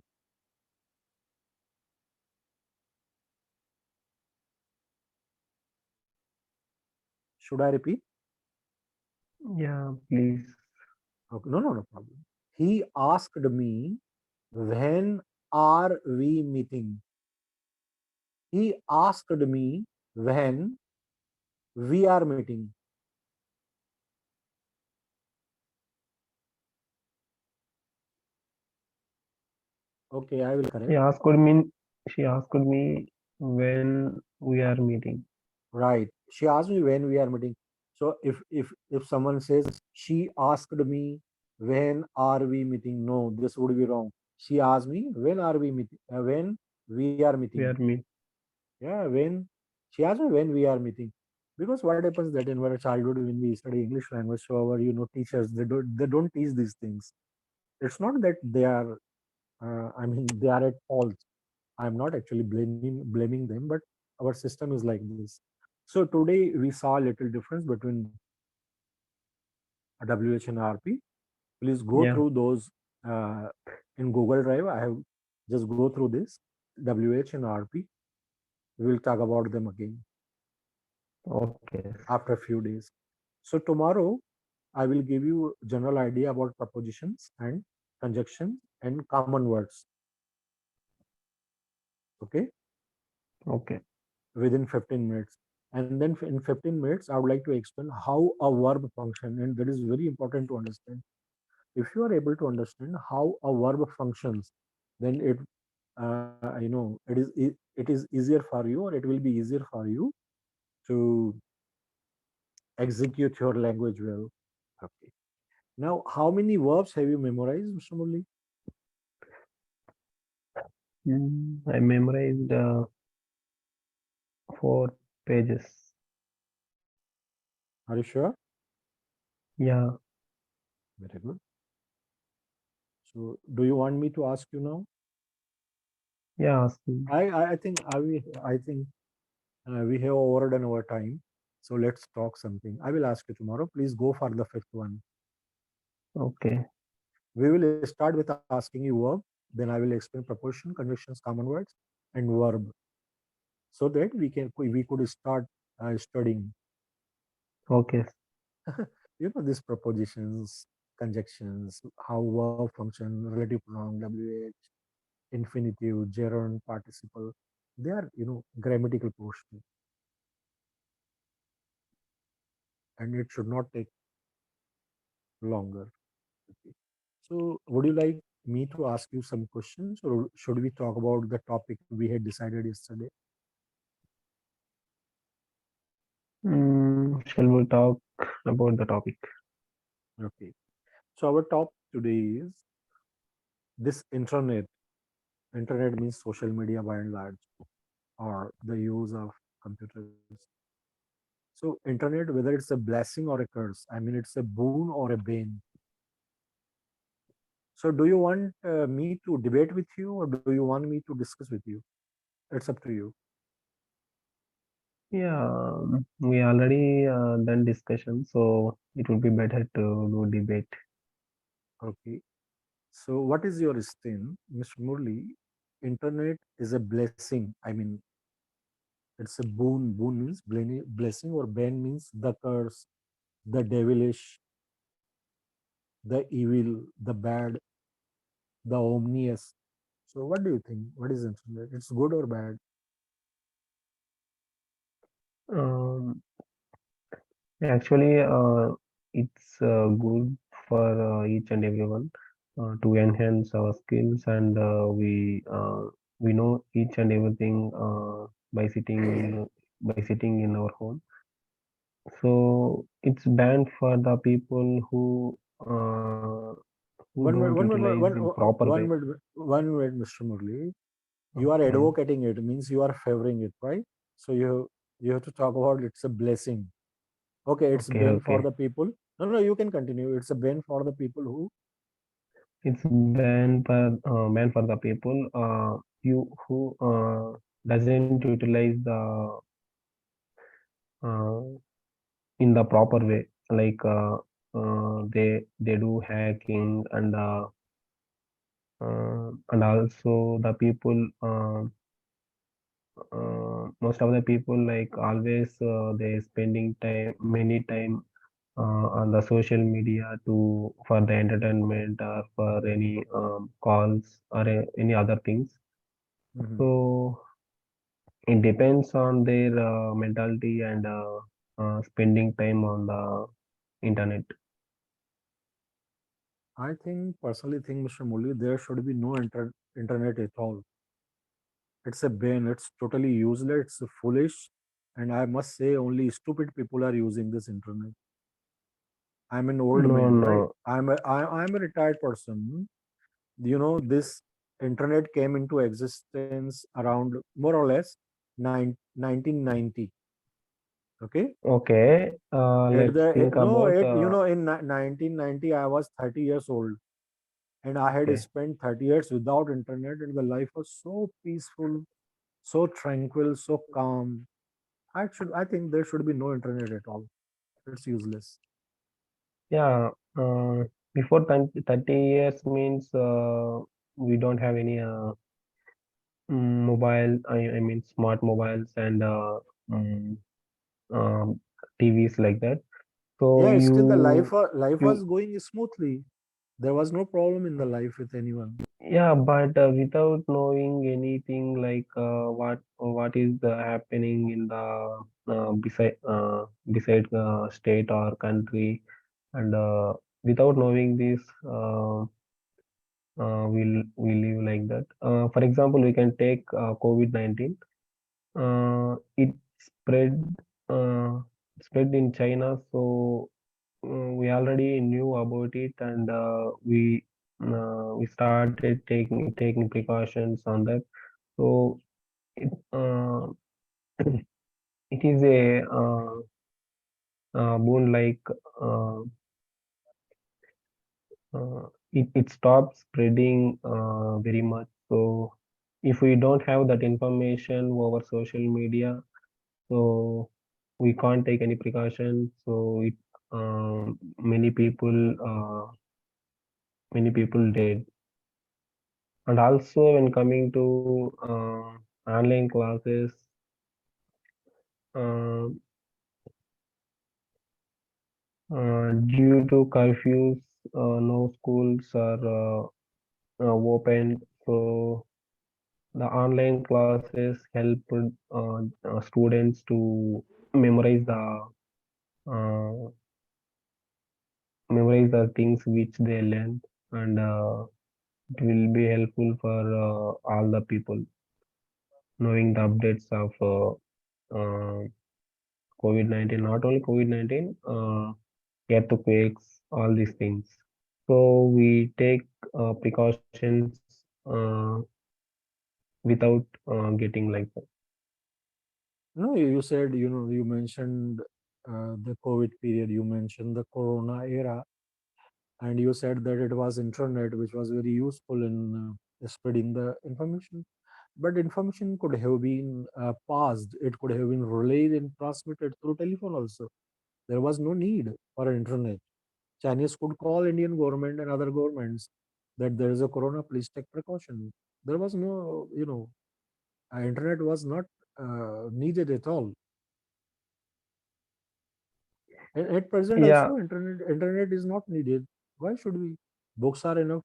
Should I repeat? Yeah, please. Okay. No, no, no problem. He asked me when are we meeting? He asked me when we are meeting. Okay, I will She correct. asked me. She asked me when we are meeting. Right. She asked me when we are meeting. So if someone says she asked me when are we meeting? No, this would be wrong. She asked me when are we meeting? When we are We meeting. are meet. Yeah, when she asked me when we are meeting. Because what happens that in our childhood when we study English language, so our teachers they don't teach these things. It's not that they are I mean they are at fault. I'm not actually blaming them, but our system is like this. So today we saw a little difference between WH and RP. Please go Yeah. through those uh, in Google Drive. I have just go through this WH and RP. We will talk about them again Okay. after a few days. So tomorrow I will give you general idea about prepositions and conjunctions and common words. Okay, Okay. within 15 minutes. And then in 15 minutes, I would like to explain how a verb function, and that is very important to understand. If you are able to understand how a verb functions, then it is easier for you, or it will be easier for you to execute your language well. Okay. Now, how many verbs have you memorized, Mr. Mulli? I memorized 4 pages. Are you sure? Yeah, Very good. So, do you want me to ask you now? yeah. Ask me. I think we have overdone our time. So let's talk something. I will ask you tomorrow. Please go for the fifth one. Okay, We will start with asking you verb. Then I will explain preposition, conjunctions, common words, and verb, so that we could start studying. okay, These prepositions, conjunctions, how verb function, relative pronoun, WH, infinitive, gerund, participle. They are grammatical portion, and it should not take longer. Okay. So, would you like me to ask you some questions, or should we talk about the topic we had decided yesterday? Shall we talk about the topic? Okay. So, our topic today is this internet. Internet means social media by and large, or the use of computers. So, internet, whether it's a blessing or a curse, I mean, it's a boon or a bane. So, do you want me to debate with you, or do you want me to discuss with you? It's up to you. Yeah, we already done discussion, so it would be better to do debate. Okay. So, what is your stand, Mr. Murli? Internet is a blessing. I mean, it's a boon. Boon means blessing, or bane means the curse, the devilish, the evil, the bad, the ominous. So, what do you think? What is internet? It's good or bad? Um, Actually, it's good for each and everyone to enhance our skills, and we know each and everything by sitting in our home. So it's banned for the people who One don't minute, one utilize minute, in proper way. one minute, Mr. Murli. You are Okay, advocating it, means you are favoring it, right? So you have to talk about it's a blessing. Okay, it's okay, bane for okay. the people. No, no, you can continue. It's a bane for the people who. It's banned for the people you who doesn't utilize the uh, in the proper way, like they do hacking, and also the people most of the people like always they spending time many time on the social media to for the entertainment or for any calls or any other things. Mhm. So it depends on their mentality and spending time on the internet. I think personally think, Mr. Murli, there should be no internet at all. It's a bane. It's totally useless. It's foolish, and I must say only stupid people are using this internet. I'm an old No, man, right? no. I'm a retired person. This internet came into existence around more or less 1990. Okay. Okay, At let's the think no, about. in 1990, I was 30 years old, and I had Okay, spent 30 years without internet, and the life was so peaceful, so tranquil, so calm. I think there should be no internet at all. It's useless. yeah. Before 30 years means we don't have any mobile. I mean smart mobiles and mm, um, TVs like that. So Yeah, still the life you was going smoothly. There was no problem in the life with anyone. yeah, but without knowing anything like what is happening in the beside state or country, and without knowing this, we live like that. For example, we can take COVID-19. It spread uh, spread in China, so we already knew about it, and we started taking precautions on that. So it, it is a boon like uh, it stops spreading very much. So if we don't have that information over social media, so we can't take any precautions. So it many people did. And also when coming to online classes, uh, due to curfews, no schools are open. So the online classes help students to memorize uh, the things which they learn, and it will be helpful for all the people knowing the updates of COVID-19. Not only COVID-19, earthquakes, all these things. So we take precautions without getting like that. No, you said, you mentioned the COVID period, you mentioned the Corona era, and you said that it was internet, which was very useful in spreading the information. But information could have been passed, it could have been relayed and transmitted through telephone also. There was no need for an internet. Chinese could call Indian government and other governments that there is a corona, please take precaution. There was no, internet was not needed at all. And at present Yeah, also, internet is not needed. Why should we? Books are enough.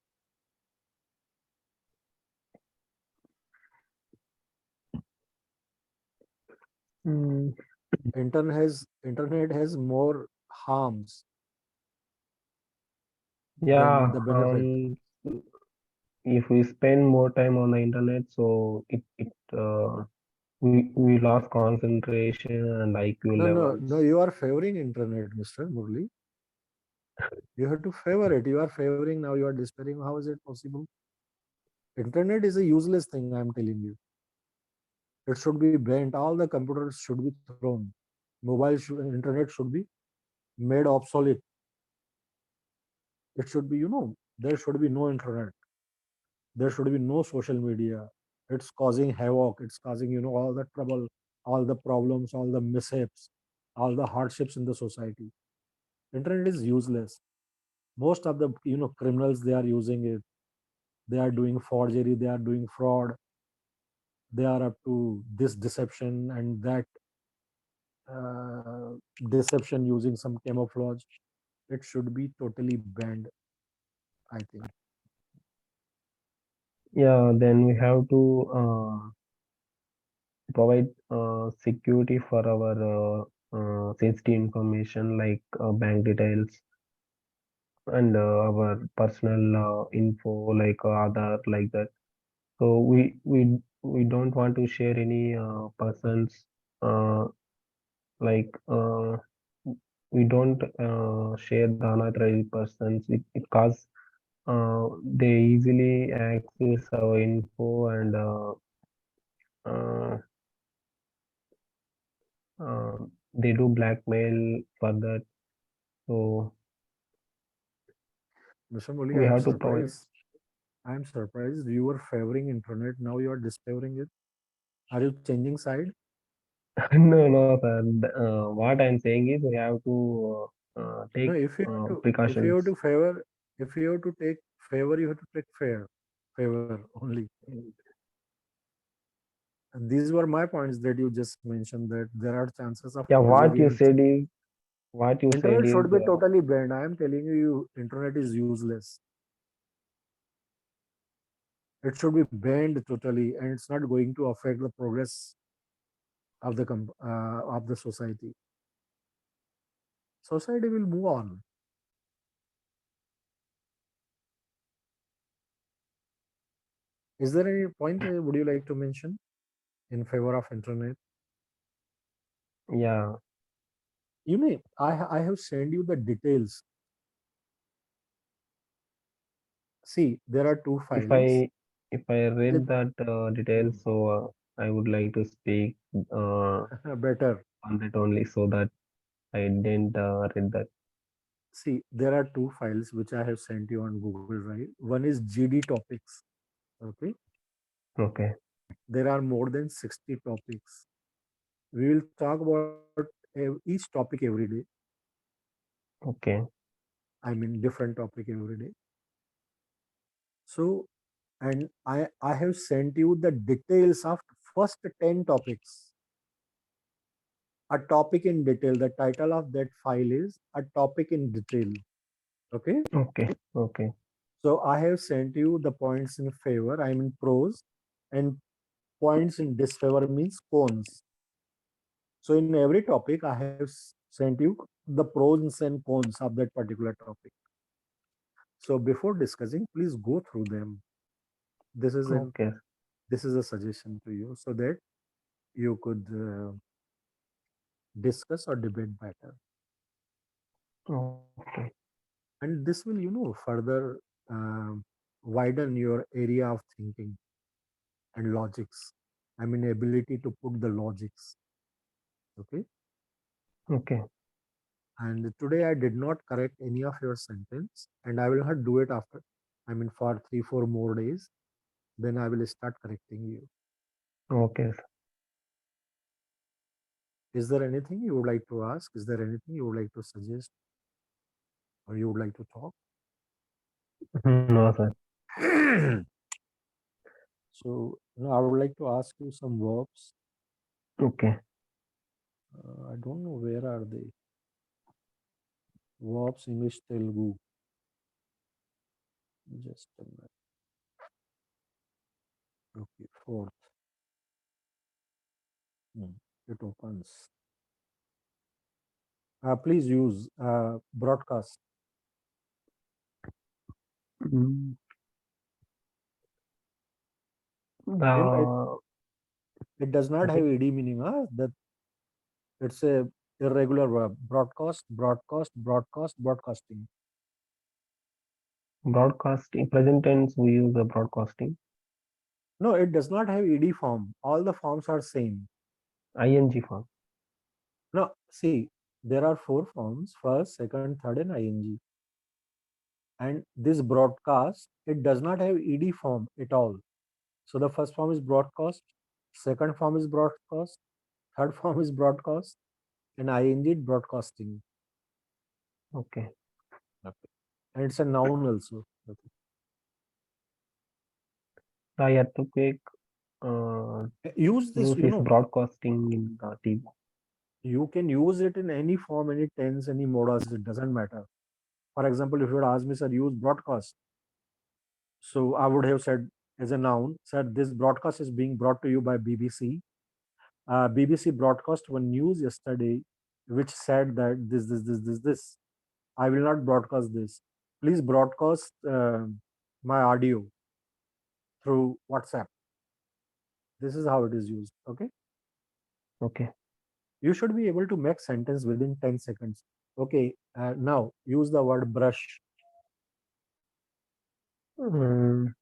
mm, Internet has more harms than yeah. the benefit. If we spend more time on the internet, so we lost concentration and IQ No, no, no. levels. You are favoring internet, Mr. Murli. You have to favor it. You are favoring now. You are despairing. How is it possible? Internet is a useless thing. I am telling you. It should be banned. All the computers should be thrown. Internet should be made obsolete. It should be, there should be no internet. There should be no social media. It's causing havoc. It's causing, all the trouble, all the problems, all the mishaps, all the hardships in the society. Internet is useless. Most of the, criminals, they are using it. They are doing forgery. They are doing fraud. They are up to this deception and that uh, deception using some camouflage. It should be totally banned, I think. Yeah, then we have to provide security for our sensitive information like bank details and our personal info like Aadhaar, like that. So we don't want to share any persons uh, like we don't share the unauthorized persons. It cause they easily access our info and uh, they do blackmail for that. So Mr. Moli, we I am have to provide. surprised. I am surprised you were favoring internet. Now you are disfavoring it. Are you changing side? No, no, sir. What I'm saying is we have to No, take if you have precautions. to favor, if you have to take favor, you have to take favor only. And these were my points that you just mentioned that there are chances of Yeah, forgery and what you said internet is should be totally banned. I am telling you, internet is useless. It should be banned totally, and it's not going to affect the progress of the society. Society will move on. Is there any point would you like to mention in favor of internet? yeah. I have sent you the details. See, there are two If files. I It, read that details, so I would like to speak uh, better. on that only, so that I didn't read that. See, there are two files which I have sent you on Google Drive. One is GD topics. Okay. Okay. There are more than 60 topics. We will talk about each topic every day. Okay. I mean, different topic every day. So, and I have sent you the details of first 10 topics. A topic in detail. The title of that file is a topic in detail. Okay. Okay. Okay. So I have sent you the points in favor, I mean pros, and points in disfavor means cons. So in every topic, I have sent you the pros and cons of that particular topic. So before discussing, please go through them. This is an Okay. this is a suggestion to you so that you could discuss or debate better. Okay. And this will, further widen your area of thinking and logics. I mean, ability to put the logics. Okay. Okay. And today I did not correct any of your sentence, and I will not do it after. I mean, for 3-4 more days, then I will start correcting you. Okay. Is there anything you would like to ask? Is there anything you would like to suggest or you would like to talk? No, sir. So, I would like to ask you some verbs. Okay. I don't know where are they. Verbs English Telugu. Just a minute. Okay, fourth. It opens. Please use broadcast. Mm. You know, it, Uh, it does not have okay. ed meaning. That it's a irregular verb. Broadcast, broadcast, broadcast, broadcasting. Broadcasting. Present tense. We use the broadcasting. No, it does not have ed form. All the forms are same. ING form. No, see, there are four forms: first, second, third, and ing. And this broadcast, it does not have ed form at all. So the first form is broadcast, second form is broadcast, third form is broadcast, and ing broadcasting. Okay. Okay. And it's a noun also. Okay. I had to quick Use this, use this broadcasting in the TV. you can use it in any form, any tense, any modus, it doesn't matter. For example, if you would ask me, sir, use broadcast. So I would have said as a noun, said this broadcast is being brought to you by BBC. BBC broadcast one news yesterday, which said that this. I will not broadcast this. Please broadcast my audio through WhatsApp. This is how it is used. Okay. Okay. You should be able to make sentence within 10 seconds. Okay. Now use the word brush. Mm,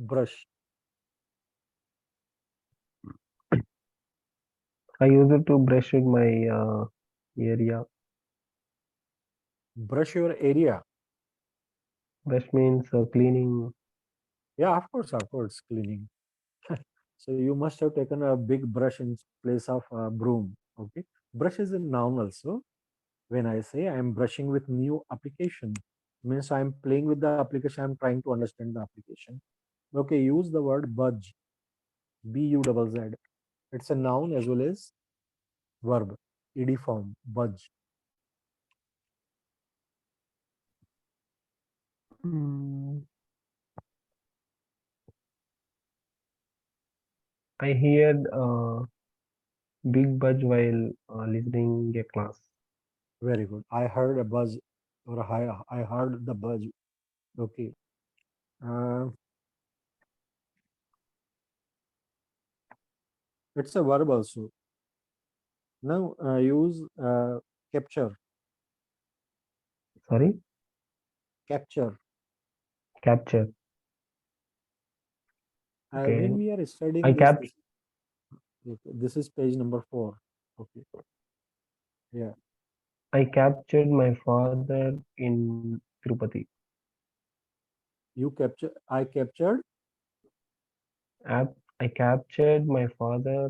Brush. I use it to brush with my area. Brush your area. Brush means cleaning. Yeah, of course, cleaning. So you must have taken a big brush in place of a broom. Okay. Brush is a noun also. When I say I am brushing with new application, means I am playing with the application. I am trying to understand the application. Okay. Use the word budge. BUZZ. It's a noun as well as verb. Ed form. Budge. Mm, I heard big buzz while listening a class. Very good. I heard a buzz or I heard the buzz. Okay. Uh, It's a verb also. Now use capture. Sorry, Capture. capture. When Okay, we are I studying this, cap this is page number 4. Okay. Yeah. I captured my father in Tirupati. You capture. I captured. I captured my father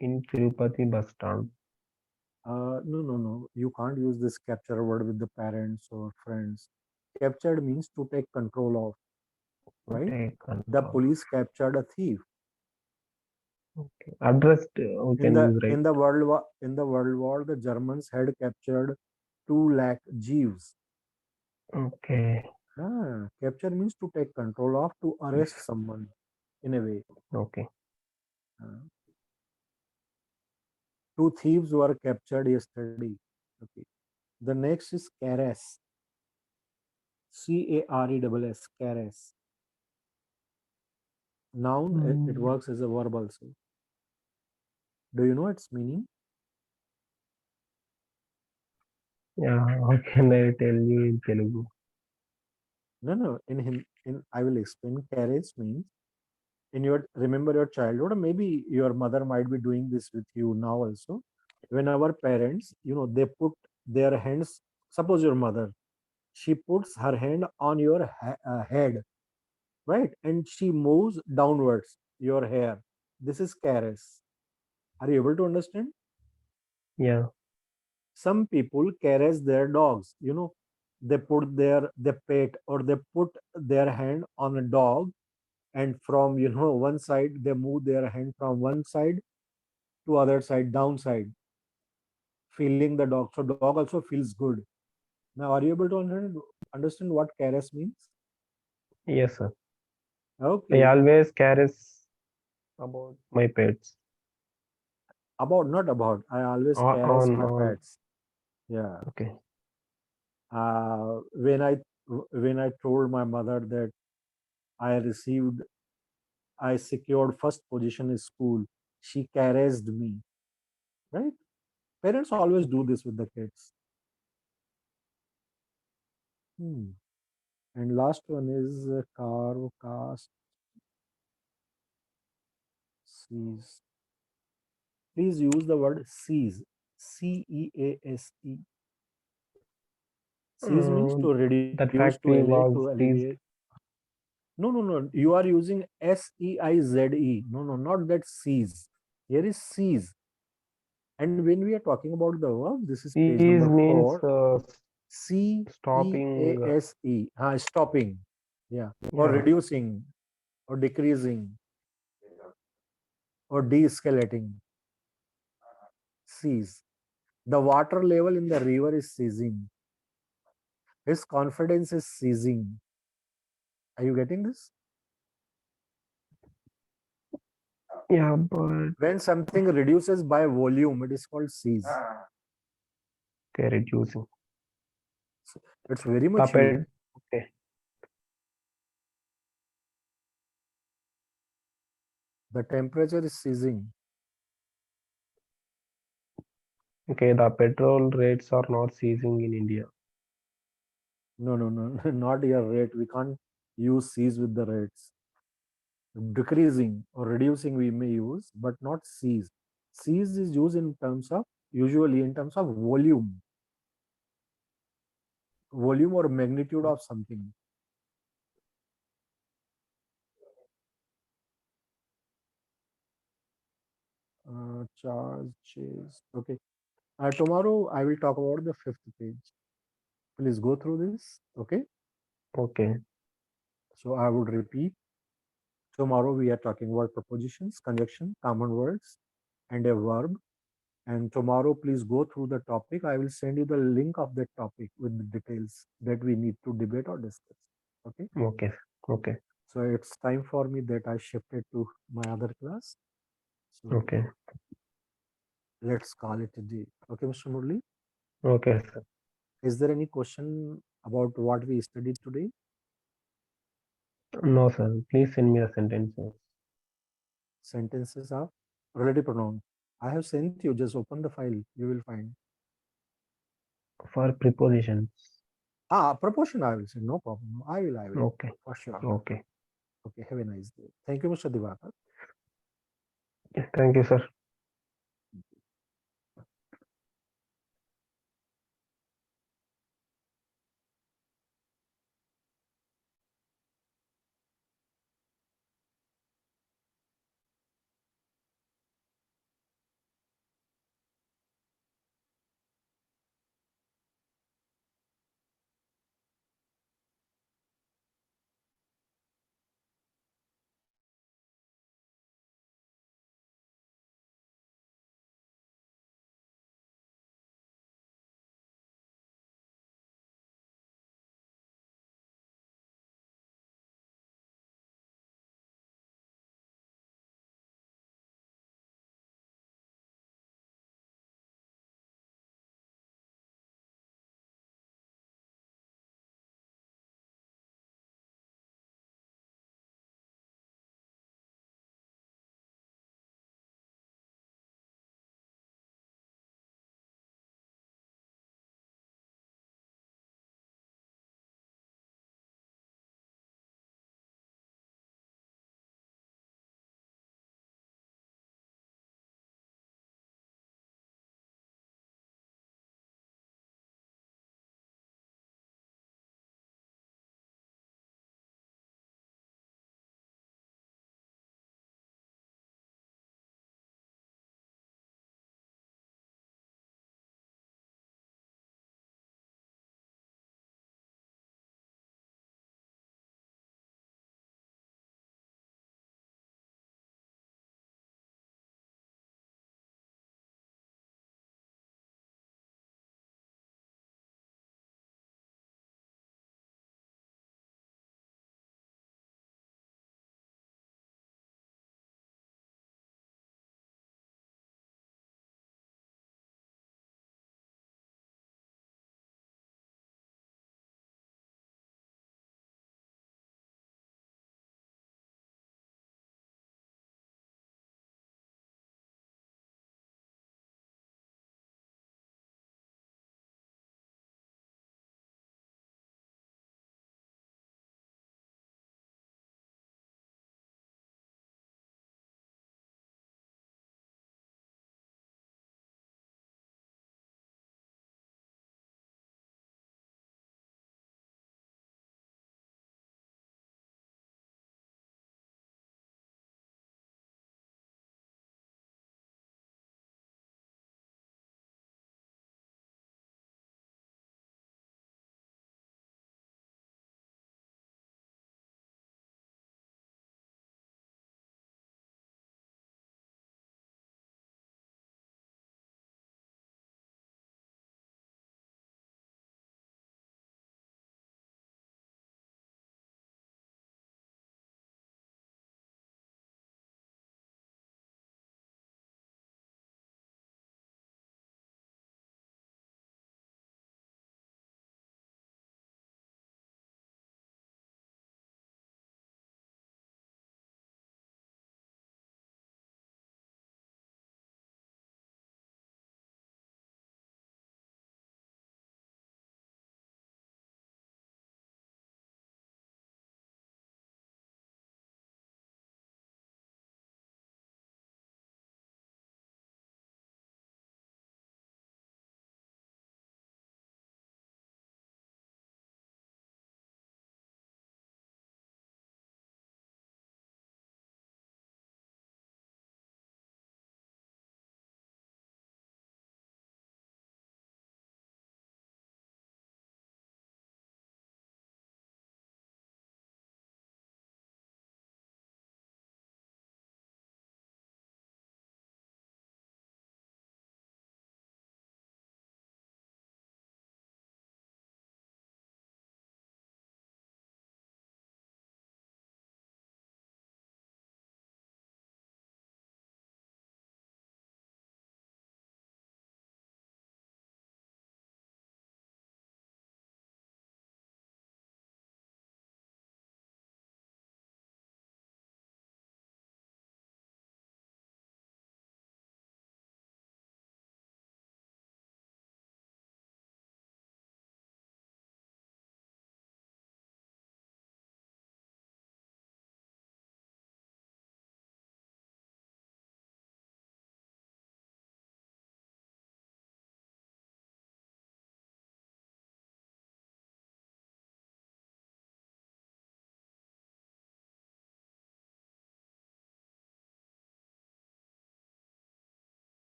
in Tirupati bus stand. No, no, no. You can't use this capture word with the parents or friends. Captured means to take control of, To right? take The control. police captured a thief. Okay. Addressed we In can the use, right? World War, the Germans had captured 2 lakh Jews. Okay. Capture means to take control of, to arrest someone in a way. Okay. Uh, 2 thieves were captured yesterday. Okay. The next is caress. Cares. Caress. Noun. It Mm, works as a verb also. Do you know its meaning? yeah. How can I tell you in Telugu? No, no. In I will explain. Caress means in your remember your childhood, or maybe your mother might be doing this with you now also. When our parents, they put their hands. Suppose your mother, she puts her hand on your head, right, and she moves downwards your hair. This is caress. Are you able to understand? Yeah. Some people caress their dogs. They pet, or they put their hand on a dog, and from one side they move their hand from one side to other side, downside, feeling the dog, so dog also feels good. Now are you able to understand what caress means? Yes, sir. I Okay. always caress about my pets. Not about, I always On, caress on, my on. pets. Yeah. Okay. When I told my mother that i received I secured first position in school, she caressed me, right? Parents always do this with the kids. Hmm. And last one is carve, cast, seize. Please use the word seize. Cease. Seize means to That reduce, to factory allay, was to seized. alleviate. No, no, no. You are using Seize. No, no, not that seize. Here is seize. And when we are talking about the verb, this is page Seize number means 4. stopping. Cease. Stopping. Yeah. Or Yeah. reducing, or decreasing, or de escalating. Cease. The water level in the river is ceasing. His confidence is ceasing. Are you getting this? Yeah, but When something reduces by volume, it is called cease. they're reducing. It's very The much used. pet. Okay. The temperature is ceasing. Okay. The petrol rates are not ceasing in India. No, no, no, not your rate. We can't use cease with the rates. Decreasing or reducing we may use, but not cease. Cease is used usually in terms of volume or magnitude of something. Charge, chase. Okay. Tomorrow I will talk about the 5th page. Please go through this. Okay. Okay. So I would repeat. Tomorrow we are talking about prepositions, conjunction, common words, and a verb. And tomorrow, please go through the topic. I will send you the link of that topic with the details that we need to debate or discuss. Okay. Okay. Okay. So it's time for me that I shifted to my other class. So Okay. let's call it a day. Okay, Mr. Murli. Okay, sir. Is there any question about what we studied today? No, sir. Please send me the sentences. Sentences of relative pronoun. I have sent you. Just open the file. You will find. For prepositions. Preposition. I will say no problem. I will. Okay. For sure. Okay. Okay. Have a nice day. Thank you, Mr. Divakar. Thank you, sir.